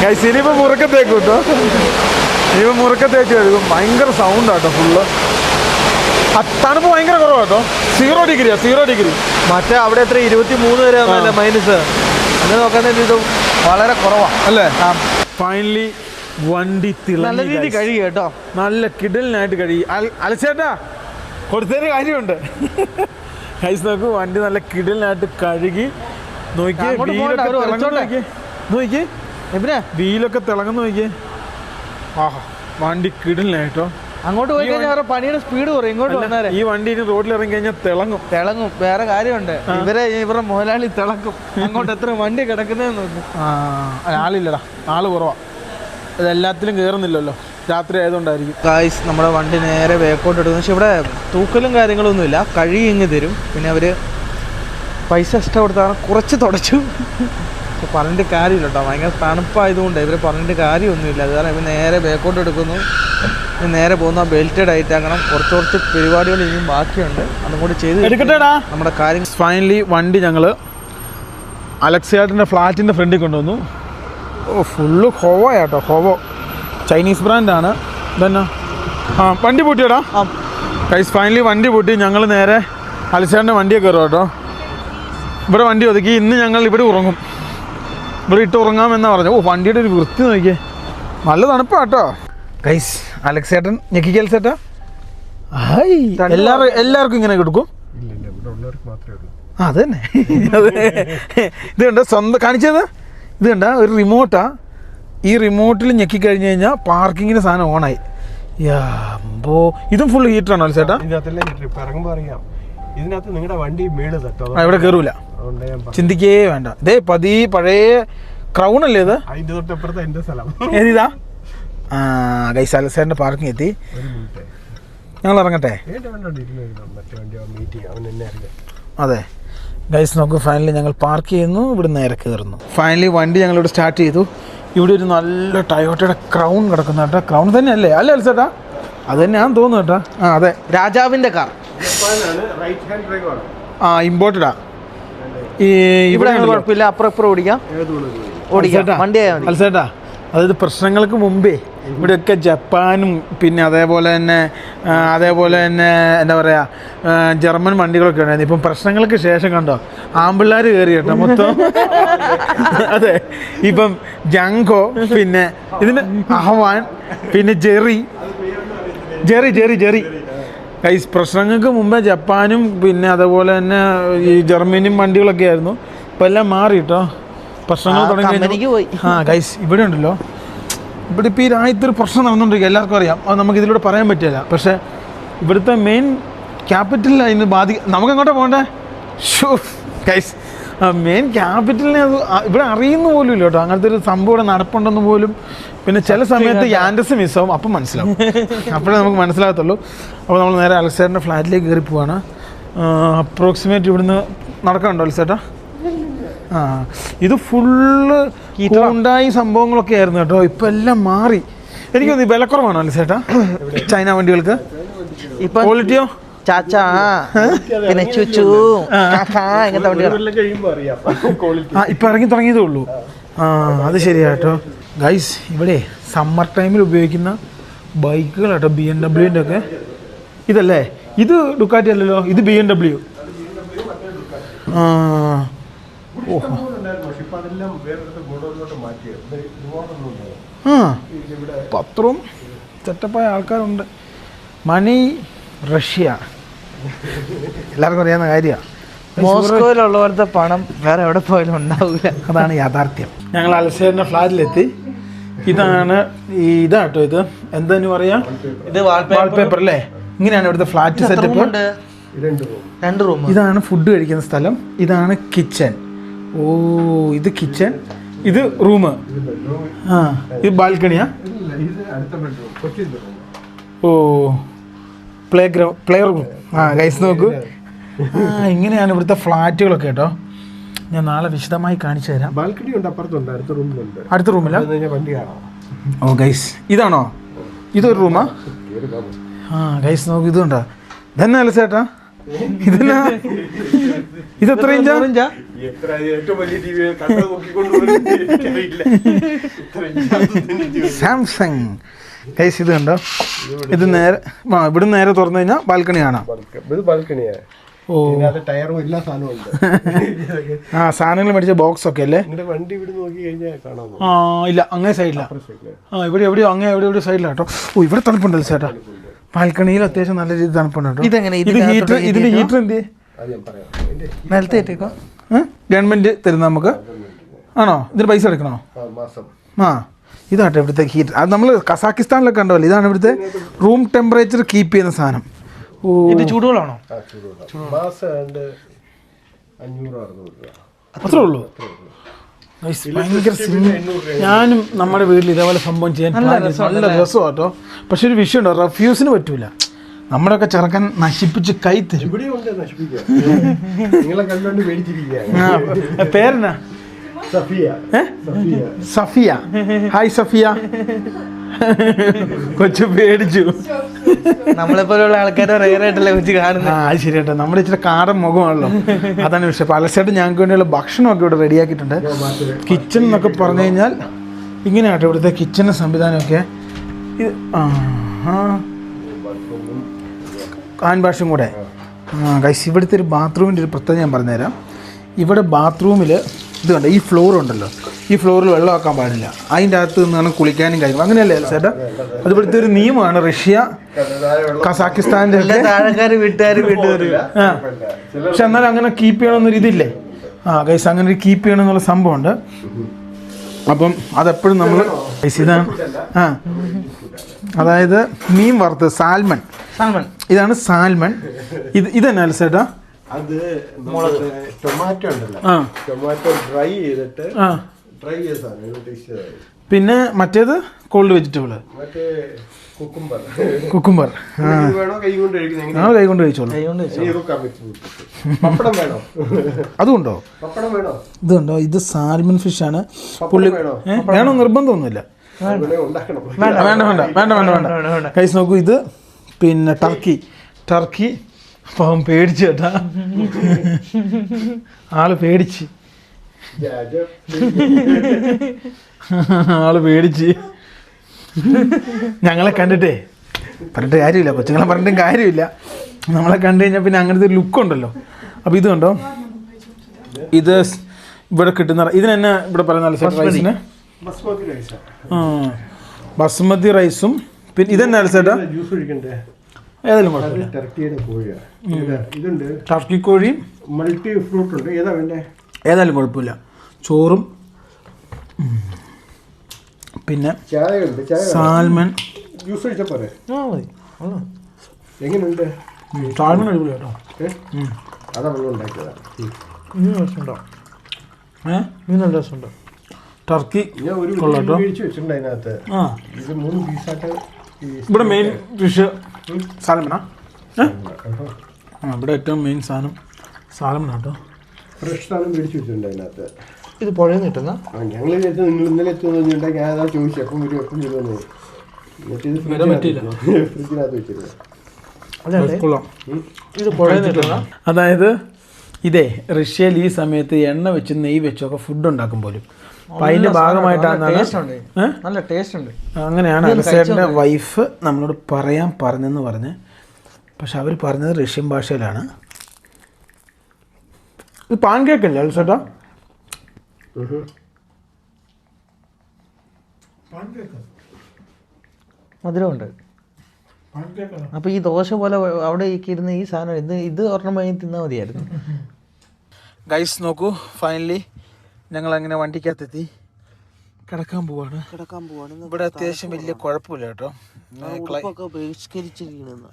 ഗൈസ്. ഇനിയിപ്പോൾ മുറുക്കത്തേക്കും കേട്ടോ. ഇനിയിപ്പോൾ മുറുക്കത്തേച്ച് കഴുകും. ഭയങ്കര സൗണ്ടാട്ടോ ഫുള്ള്. തണുപ്പ് ഭയങ്കര കുറവാട്ടോ. 0 ഡിഗ്രിയാ. 0 ഡിഗ്രി. മറ്റേ അവിടെ എത്ര 23 വരെ മൈനസ്. അങ്ങനെ നോക്കാൻ ഇത് വളരെ കുറവാണ് അല്ലേ? ഫൈനലി വണ്ടി നല്ല രീതി കഴുകി കേട്ടോ. നല്ല കിടലിനായിട്ട് കഴുകി. അലച്ചേട്ടാ കൊടുത്തതിന് കാര്യമുണ്ട് ഗൈസ്. നോക്കൂ, വണ്ടി നല്ല കിടലിനായിട്ട് കഴുകി. നോക്കിയേ, വീലൊക്കെ തിളങ്ങുന്ന നോക്കിയേ. ആഹാ, വണ്ടി കിടലിനായിട്ടോ. അങ്ങോട്ട് പോയി കഴിഞ്ഞാൽ പണിയുടെ സ്പീഡ് കുറയും. ഇങ്ങോട്ട് വന്നാലേ ഈ വണ്ടി ഇനി റോഡിൽ ഇറങ്ങി കഴിഞ്ഞാൽ തിളങ്ങും. വേറെ കാര്യമുണ്ട്, ഇവരുടെ മുതലാളി തിളക്കും. അങ്ങോട്ട് എത്ര വണ്ടി കിടക്കുന്നതെന്ന് നോക്കും. ആളില്ലടാ, ആള് കുറവാ. ഇതെല്ലാത്തിലും കയറുന്നില്ലല്ലോ, രാത്രി ആയതുകൊണ്ടായിരിക്കും. ഗായ്സ്, നമ്മുടെ വണ്ടി നേരെ വേക്കോട്ട് എടുക്കുന്നു. പക്ഷെ ഇവിടെ തൂക്കലും കാര്യങ്ങളൊന്നുമില്ല, കഴുകി ഇങ്ങ് തരും. പിന്നെ അവർ പൈസ എക്സ്ട്രാ കൊടുത്താണ് കുറച്ച് തുടച്ചു. പക്ഷെ പറഞ്ഞിട്ട് കാര്യമില്ല കേട്ടോ, ഭയങ്കര തണുപ്പായതുകൊണ്ട് ഇവർ പറഞ്ഞിട്ട് കാര്യമൊന്നുമില്ല. അത് കാരണം ഇവർ നേരെ വേക്കോട്ട് എടുക്കുന്നു. നേരെ പോകുന്ന ബെൽറ്റ് ടൈറ്റ് ആക്കണം. കുറച്ച് പരിപാടികൾ ഇനിയും ബാക്കിയുണ്ട്, അതും കൂടി ചെയ്ത് എടുക്കട്ടെടാ നമ്മുടെ കാര്യം. ഫൈനലി വണ്ടി ഞങ്ങൾ അലക്സിയാട്ടിൻ്റെ ഫ്ലാറ്റിൻ്റെ ഫ്രണ്ടിൽ കൊണ്ടുവന്നു. ഓ, ഫുള്ള് ഹോവോയാട്ടോ. ഹോവോ ചൈനീസ് ബ്രാൻഡാണ്. ഇതന്നെ വണ്ടി പൂട്ടിയടാ ഗൈസ്. ഫൈനലി വണ്ടി പൂട്ടി. ഞങ്ങൾ നേരെ അലക്സിയാട്ടിൻ്റെ വണ്ടിയെ കയറും കേട്ടോ. ഇവിടെ വണ്ടി ഒതുക്കി. ഇന്ന് ഞങ്ങൾ ഇവിടെ ഉറങ്ങും. ഇവിടെ ഇട്ട് ഉറങ്ങാമെന്നാണ് പറഞ്ഞത്. ഓ, വണ്ടിയുടെ ഒരു വൃത്തി നോക്കിയേ, നല്ല തണുപ്പാട്ടോ ഗൈസ്. അലക്സേട്ടൻ ഞെക്കിക്കൽ സെറ്റാ. ഹായ്, എല്ലാവർക്കും ഇങ്ങനെ കൊടുക്കും. അത് തന്നെ. ഇത് കണ്ട സ്വന്തം കാണിച്ചത്. ഇത് കണ്ട ഒരു റിമോട്ടാ. ഈ റിമോട്ടിൽ ഞെക്കിക്കഴിഞ്ഞ് കഴിഞ്ഞാൽ പാർക്കിങ്ങിന് സാധനം ഓണായി. യാമ്പോ, ഇതും ഫുൾ ഹീറ്ററാണോ ചേട്ടാ? ഇതിനകത്ത് നിങ്ങളുടെ വണ്ടി മേള് തട്ടോ. ഇവിടെ കയറൂല, ചിന്തിക്കേ വേണ്ട. ഇതേ പഴയ ക്രൗൺ അല്ലേ ഇത്? അതിന്റെ തൊട്ടപ്പുറത്ത് എന്റെ സ്ഥലം. ഏതാ? ഗൈസ്, അലക്സാറിന്റെ പാർക്കിംഗ് എത്തി. ഞങ്ങൾ ഇറങ്ങട്ടെ. അതെ ഗൈസ്, നമുക്ക് ഫൈനലി ഞങ്ങൾ പാർക്ക് ചെയ്യുന്നു. ഇവിടെ നേരെ കയറുന്നു. ഫൈനലി വണ്ടി ഞങ്ങളിവിടെ സ്റ്റാർട്ട് ചെയ്തു. ഇവിടെ ഒരു നല്ല ടയോട്ടയുടെ ക്രൗൺ കിടക്കുന്ന കേട്ടോ. ക്രൗൺ തന്നെ അല്ലേ? അല്ലേ അലക്സേട്ടാ? അത് തന്നെയാണെന്ന് തോന്നുന്നു കേട്ടോ. അതെ, രാജാവിൻ്റെ കാർ. ഇമ്പോർട്ടഡാ. ഈ ഇവിടെ കുഴപ്പമില്ല, അപ്പുറം ഓടിക്കാം. അലക്സേട്ടാ, അതായത് പ്രശ്നങ്ങൾക്ക് മുമ്പേ ഇവിടെയൊക്കെ ജപ്പാനും പിന്നെ അതേപോലെ തന്നെ എന്താ പറയുക, ജർമ്മൻ വണ്ടികളൊക്കെ ഉണ്ടായിരുന്നു. ഇപ്പം പ്രശ്നങ്ങൾക്ക് ശേഷം കണ്ടോ ആമ്പിള്ളേർ കയറി കേട്ടോ മൊത്തം. അതെ, ഇപ്പം ജങ്കോ, പിന്നെ ഇതിന് അഹ്വാൻ, പിന്നെ ജെറി ഗൈസ്. പ്രശ്നങ്ങൾക്ക് മുമ്പേ ജപ്പാനും പിന്നെ അതേപോലെ തന്നെ ഈ ജർമ്മനിയും വണ്ടികളൊക്കെ ആയിരുന്നു. ഇപ്പം എല്ലാം മാറി കേട്ടോ, പ്രശ്നങ്ങൾ തുടങ്ങി. ഗൈസ്, ഇവിടെ ഉണ്ടല്ലോ, ഇവിടെ ഇപ്പോൾ ഈ രാജ്യത്തൊരു പ്രശ്നം നടന്നുകൊണ്ടിരിക്കുക, എല്ലാവർക്കും അറിയാം. അത് നമുക്ക് ഇതിലൂടെ പറയാൻ പറ്റില്ല. പക്ഷേ ഇവിടുത്തെ മെയിൻ ക്യാപിറ്റലിൽ അതിന് നമുക്ക് എങ്ങോട്ടാണ് പോകണ്ടേ? ഷോ ഗൈസ്, മെയിൻ ക്യാപിറ്റലിനെ അത് ഇവിടെ അറിയുന്ന പോലും ഇല്ല കേട്ടോ. അങ്ങനത്തെ ഒരു സംഭവം ഇവിടെ നടപ്പുണ്ടെന്ന് പോലും. പിന്നെ ചില സമയത്ത് യാൻഡസ് മിസ്സാവും, അപ്പം മനസ്സിലാവും. അപ്പോഴേ നമുക്ക് മനസ്സിലാകത്തുള്ളൂ. അപ്പോൾ നമ്മൾ നേരെ അലക്സാറിൻ്റെ ഫ്ലാറ്റിലേക്ക് കയറി പോവാണ്. അപ്രോക്സിമേറ്റ് ഇവിടുന്ന് നടക്കാനുണ്ടോ അലക്സേട്ടാ? ആ ഇത് ഫുള്ള് ഉണ്ടായി സംഭവങ്ങളൊക്കെ ആയിരുന്നു കേട്ടോ. ഇപ്പം എല്ലാം മാറി. എനിക്ക് തോന്നുന്നു വിലക്കുറവാണോ അല്ലേ ചേട്ടാ ചൈന വണ്ടികൾക്ക്? ഇപ്പൊ ക്വാളിറ്റിയോ? ചാച്ചാ പിന്നെ ചുച്ചു ഇങ്ങനത്തെ വണ്ടികൾ ആ ഇപ്പം ഇറങ്ങി തുടങ്ങിയതേ ഉള്ളൂ. ആ അത് ശരിയാ കേട്ടോ. ഗൈസ് ഇവിടെ സമ്മർ ടൈമിൽ ഉപയോഗിക്കുന്ന ബൈക്കുകൾ കേട്ടോ, BMW ഒക്കെ. ഇതല്ലേ ഇത് ഡുക്കാറ്റി അല്ലല്ലോ, ഇത് BMW. ആ ഓഹോ ആ പത്രവും സെറ്റപ്പായ ആൾക്കാരുണ്ട്. മണി റഷ്യ എല്ലാവർക്കും അറിയാവുന്ന കാര്യമാണ്. മോസ്കോയിലുള്ള പോലത്തെ പണം വേറെ എവിടെ പോയാലും ഉണ്ടാവില്ല. അതാണ് യാഥാർത്ഥ്യം. ഞങ്ങൾ അലസേറിൻ്റെ ഫ്ലാറ്റിലെത്തി. ഇതാണ് ഇതാട്ടോ, ഇത് എന്താന്ന് പറയാ, ഇത് വാൾപേപ്പർ അല്ലേ? ഇങ്ങനെയാണ് ഇവിടുത്തെ ഫ്ലാറ്റ് സെറ്റപ്പ്. 2 റൂം. ഇതാണ് ഫുഡ് കഴിക്കുന്ന സ്ഥലം. ഇതാണ് കിച്ചൺ. ഓ ഇത് കിച്ചൺ, ഇത് റൂം. ആ ഇത് ബാൽക്കണിയാ? ഓ പ്ലേ റൂം. ആ ഗൈസ് നോക്കൂ. ആ ഇങ്ങനെയാണ് ഇവിടുത്തെ ഫ്ലാറ്റുകളൊക്കെ കേട്ടോ. ഞാൻ നാളെ വിശദമായി കാണിച്ചു തരാം. ബാൽക്കണി ഉണ്ട്, അപ്പുറത്തുണ്ട്, അടുത്ത റൂമിലാ? വണ്ടി കാണാം. ഓ ഗൈസ് ഇതാണോ? ഇതൊരു റൂമാ? ആ ഗൈസ് നോക്കൂ, ഇതുണ്ടോ? ഇതെന്നാ അല്ല ചേട്ടാ? ഇതെന്നാ? ഇതെത്ര ഇഞ്ചാ? സാംസങ്. ഗൈസ് ഇത് കണ്ടോ? ഇത് നേരെ ഇവിടെ നേരെ തുറന്നു കഴിഞ്ഞാൽ ബാൽക്കണി കാണാം. ബാൽക്കണിയാ. ഓ ടയറും എല്ലാ സാധനവും ഉണ്ട്. ആ സാധനങ്ങൾ മേടിച്ച ബോക്സ് ഒക്കെ അല്ലേ? വണ്ടി ഇവിടെ നോക്കി കഴിഞ്ഞാൽ കാണാം. ആ ഇല്ല അങ്ങേ സൈഡിലാ. ആ ഇവിടെ എവിടെയോ അങ്ങേ എവിടെ സൈഡിലാ കേട്ടോ. ഓ ഇവിടെ തണുപ്പുണ്ടല്ലോ ചേട്ടാ. ബാൽക്കണിയിൽ അത്യാവശ്യം നല്ല രീതിയിൽ തണുപ്പുണ്ട് കേട്ടോ. ഇതെങ്ങനെ? ഇതിന്റെ ഹീറ്റർ എന്ത് നിലത്ത് കയറ്റിക്കോ? ഗവൺമെന്റ് തരുന്ന നമുക്ക് ആണോ? ഇതിന് പൈസ എടുക്കണോ? ആ ഇതാട്ടോ ഇവിടുത്തെ ഹീറ്റർ. അത് നമ്മൾ കസാക്കിസ്ഥാനിലൊക്കെ കണ്ടല്ലോ. ഇതാണ് ഇവിടുത്തെ റൂം ടെമ്പറേച്ചർ കീപ്പ് ചെയ്യുന്ന സാധനം. ഓ ഇത് ചൂടുകളാണോ? അത്രേ ഉള്ളൂ. ഭയങ്കര ഞാനും നമ്മുടെ വീട്ടിൽ ഇതേപോലെ സംഭവം ചെയ്യാൻ നല്ല രസമാണ് കേട്ടോ. പക്ഷെ ഒരു വിഷയമുണ്ടോ, റഫ്യൂസിന് പറ്റൂല. നമ്മുടെയൊക്കെ ചെറുക്കൻ നശിപ്പിച്ച് കൈ തരും. പേരെന്നാ? സഫിയ. ഹായ് സഫിയ. കൊച്ചു പേടിച്ചു. നമ്മളെപ്പോലുള്ള ആൾക്കാരെ റെയറായിട്ടല്ലേ കൊച്ചു കാണുന്നത്. ആ അത് ശരി കേട്ടോ. നമ്മുടെ ഇച്ചിരി കാടൻ മുഖമാണല്ലോ, അതാണ് വിഷയം. പലസൈഡ് ഞങ്ങൾക്ക് വേണ്ടിയുള്ള ഭക്ഷണമൊക്കെ ഇവിടെ റെഡിയാക്കിയിട്ടുണ്ട്. കിച്ചൺ എന്നൊക്കെ പറഞ്ഞു കഴിഞ്ഞാൽ ഇങ്ങനെയാട്ടോ ഇവിടുത്തെ കിച്ചൺ സംവിധാനമൊക്കെ. ഇത് ഹാൻഡ് വാഷും കൂടെ. ഗൈസ് ഇവിടുത്തെ ഒരു ബാത്റൂമിൻ്റെ ഒരു പ്രത്യേകത ഞാൻ പറഞ്ഞുതരാം. ഇവിടെ ബാത്റൂമിൽ ഇത് കണ്ടോ, ഈ ഫ്ലോർ ഉണ്ടല്ലോ, ഈ ഫ്ലോറിൽ വെള്ളമാക്കാൻ പാടില്ല. അതിൻ്റെ അകത്ത് നിന്നാണ് കുളിക്കാനും കാര്യങ്ങളും. അങ്ങനെയല്ലേ ചേട്ടാ? അത് ഇവിടുത്തെ ഒരു നിയമമാണ്. റഷ്യ, കസാക്കിസ്ഥാൻ്റെ പക്ഷെ എന്നാലും അങ്ങനെ കീപ്പ് ചെയ്യണമെന്നൊരു ഇതില്ലേ? ആ ഗൈസ് അങ്ങനെ ഒരു കീപ്പ് ചെയ്യണമെന്നുള്ള സംഭവമുണ്ട്. അപ്പം അതെപ്പോഴും നമ്മൾ ഇതാണ്. ആ അതായത് മീൻ വറുത്തത്, സാൽമൺ. ഇതാണ് സാൽമൺ. ഇതെന്നാ ചേട്ടാ? അത് ടൊമാറ്റോ ഉണ്ടല്ലോ, ടൊമാറ്റോ ഡ്രൈ ചെയ്തിട്ട് പിന്നെ മറ്റേത് കോൾഡ് വെജിറ്റബിൾ, മറ്റേ കുക്കുംബർ. ഞങ്ങൾ കൈ കൊണ്ട് കഴിച്ചോളൂ. അതുകൊണ്ടോ? ഇതുണ്ടോ? ഇത് സാൽമൺ ഫിഷ് ആണ്. പുള്ളി വേണോ? നിർബന്ധമൊന്നുമില്ല. വേണ്ട വേണ്ട വേണ്ട വേണ്ട വേണ്ട. കഴിച്ച് നോക്കൂ. ഇത് പിന്നെ ടർക്കി. പാവം പേടിച്ചു കേട്ടാ, ആള് പേടിച്ച് ഞങ്ങളെ കണ്ടിട്ടേ പറഞ്ഞിട്ട് കാര്യമില്ല, കൊച്ചുങ്ങളെ പറഞ്ഞിട്ടും കാര്യമില്ല. നമ്മളെ കണ്ടു കഴിഞ്ഞാൽ പിന്നെ അങ്ങനത്തെ ഒരു ലുക്ക് ഉണ്ടല്ലോ. അപ്പോൾ ഇത് കണ്ടോ, ഇത് ഇവിടെ കിട്ടുന്ന ഇതിന് തന്നെ ഇവിടെ പറയുന്ന റൈസിന് ബസ്മതി റൈസും പിന്നെ ഇതെന്നാ ചേട്ടാ? ഏതായാലും കുഴപ്പമില്ല. ടർക്കി കോഴിയും മൾട്ടി ഫ്രൂട്ട് ഉണ്ട്. ഏതാ വേണ്ടേ? ഏതായാലും കുഴപ്പമില്ല. ചോറും പിന്നെ സാൽമൺ. ജ്യൂസ് കഴിച്ചാൽ പോരെ? എങ്ങനെയുണ്ട്? സാൽമൺ അടിപൊളി കേട്ടോ. അതാ വെള്ളം ഉണ്ടാക്കിയതാ. നല്ല രസമുണ്ട്. ടർക്കി ഞാൻ ഒരു വെച്ചിട്ടുണ്ട് അതിനകത്ത്. ഇത് 3 പീസായിട്ട്. ഇവിടെ മെയിൻ ഫിഷ് സാൽമണാ? ഇവിടെ ഏറ്റവും മെയിൻ സാധനം സാൽമൺ കേട്ടോ. ഫ്രഷ് സാധനം മേടിച്ച് വെച്ചിട്ടുണ്ട് അതിനകത്ത്. ഇത് പുഴയിൽ നിന്ന് കിട്ടുന്ന ഞങ്ങൾ നേരത്തെ നിങ്ങൾ ഇന്നലെ എത്തുന്നുണ്ടെങ്കിൽ ഞാൻ അതാ ചോദിച്ചു എപ്പം വരും എന്നിട്ട് ഇത് ഫ്രിഡ്ജിനകത്ത് വെച്ചിരുന്നു. ഇത് പുഴയിൽ നിന്ന് കിട്ടുന്ന അതായത് ഇതേ റഷ്യയിൽ ഈ സമയത്ത് എണ്ണ വെച്ച് നെയ്യ് വെച്ചൊക്കെ ഫുഡ് ഉണ്ടാക്കും പോലും. അപ്പം അതിൻ്റെ ഭാഗമായിട്ടാണ് നല്ല ടേസ്റ്റ് ഉണ്ട്. അങ്ങനെയാണ് അലസേട്ടൻ്റെ വൈഫ് നമ്മളോട് പറഞ്ഞെന്ന് പറഞ്ഞ്. പക്ഷെ അവർ പറഞ്ഞത് റഷ്യൻ ഭാഷയിലാണ്. ഇത് പാൻ കേക്ക് അല്ലേ അലസേട്ടാ? മധുരമുണ്ട്. അപ്പോൾ ഈ ദോശ പോലെ അവിടെ ഇരുന്ന് ഈ സാധനം ഇത് ഒരെണ്ണം വാങ്ങി തിന്നാൽ മതിയായിരുന്നു. ഗൈസ് നോക്കൂ, ഫൈനലി ഞങ്ങൾ അങ്ങനെ വണ്ടിക്കകത്തെത്തി കിടക്കാൻ പോവാണ്. ഇവിടെ അത്യാവശ്യം വലിയ കുഴപ്പമില്ല കേട്ടോ.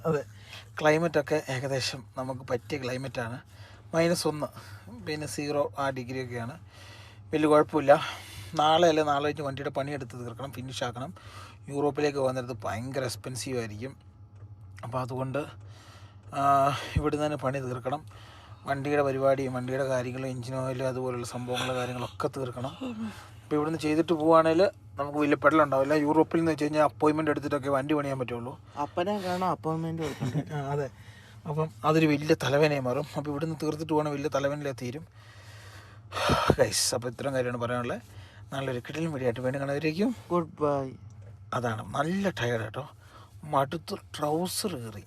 അതെ, ക്ലൈമറ്റൊക്കെ ഏകദേശം നമുക്ക് പറ്റിയ ക്ലൈമറ്റാണ്. -1 പിന്നെ 0 ആ ഡിഗ്രിയൊക്കെയാണ്. വലിയ കുഴപ്പമില്ല. നാളെ അല്ലെ നാളെ കഴിഞ്ഞ് വണ്ടിയുടെ പണിയെടുത്ത് തീർക്കണം, ഫിനിഷ് ആക്കണം. യൂറോപ്പിലേക്ക് പോകുന്നിടത്ത് ഭയങ്കര എക്സ്പെൻസീവ് ആയിരിക്കും. അപ്പോൾ അതുകൊണ്ട് ഇവിടുന്ന് തന്നെ പണി തീർക്കണം. വണ്ടിയുടെ പരിപാടിയും വണ്ടിയുടെ കാര്യങ്ങളും എഞ്ചിൻ ഓയിൽ അതുപോലുള്ള സംഭവങ്ങൾ കാര്യങ്ങളൊക്കെ തീർക്കണം. അപ്പോൾ ഇവിടുന്ന് ചെയ്തിട്ട് പോവുകയാണെങ്കിൽ നമുക്ക് വലിയ പെടലുണ്ടാവില്ല. യൂറോപ്പിൽ എന്ന് വെച്ച് കഴിഞ്ഞാൽ അപ്പോയിൻമെൻറ്റ് എടുത്തിട്ടൊക്കെ വണ്ടി പണിയാൻ പറ്റുള്ളൂ. അപ്പനെ കാണാം അപ്പോയിൻമെൻറ്റ് കൊടുക്കണ്ടേ? അതെ, അപ്പം അതൊരു വലിയ തലവേനയായി മാറും. അപ്പോൾ ഇവിടുന്ന് തീർത്തിട്ട് പോകണം, വലിയ തലവേനയിലെ തീരും. ഗൈസ്, അപ്പോൾ ഇത്രയും കാര്യമാണ് പറയാനുള്ളത്. നല്ലൊരു കിടലും വീഡിയോയായിട്ട് വേണ്ടി കാണാതിരിക്കും. Good bye. അതാണ് നല്ല ടയർഡ് കേട്ടോ, മടുത്ത് ട്രൗസർ കയറി.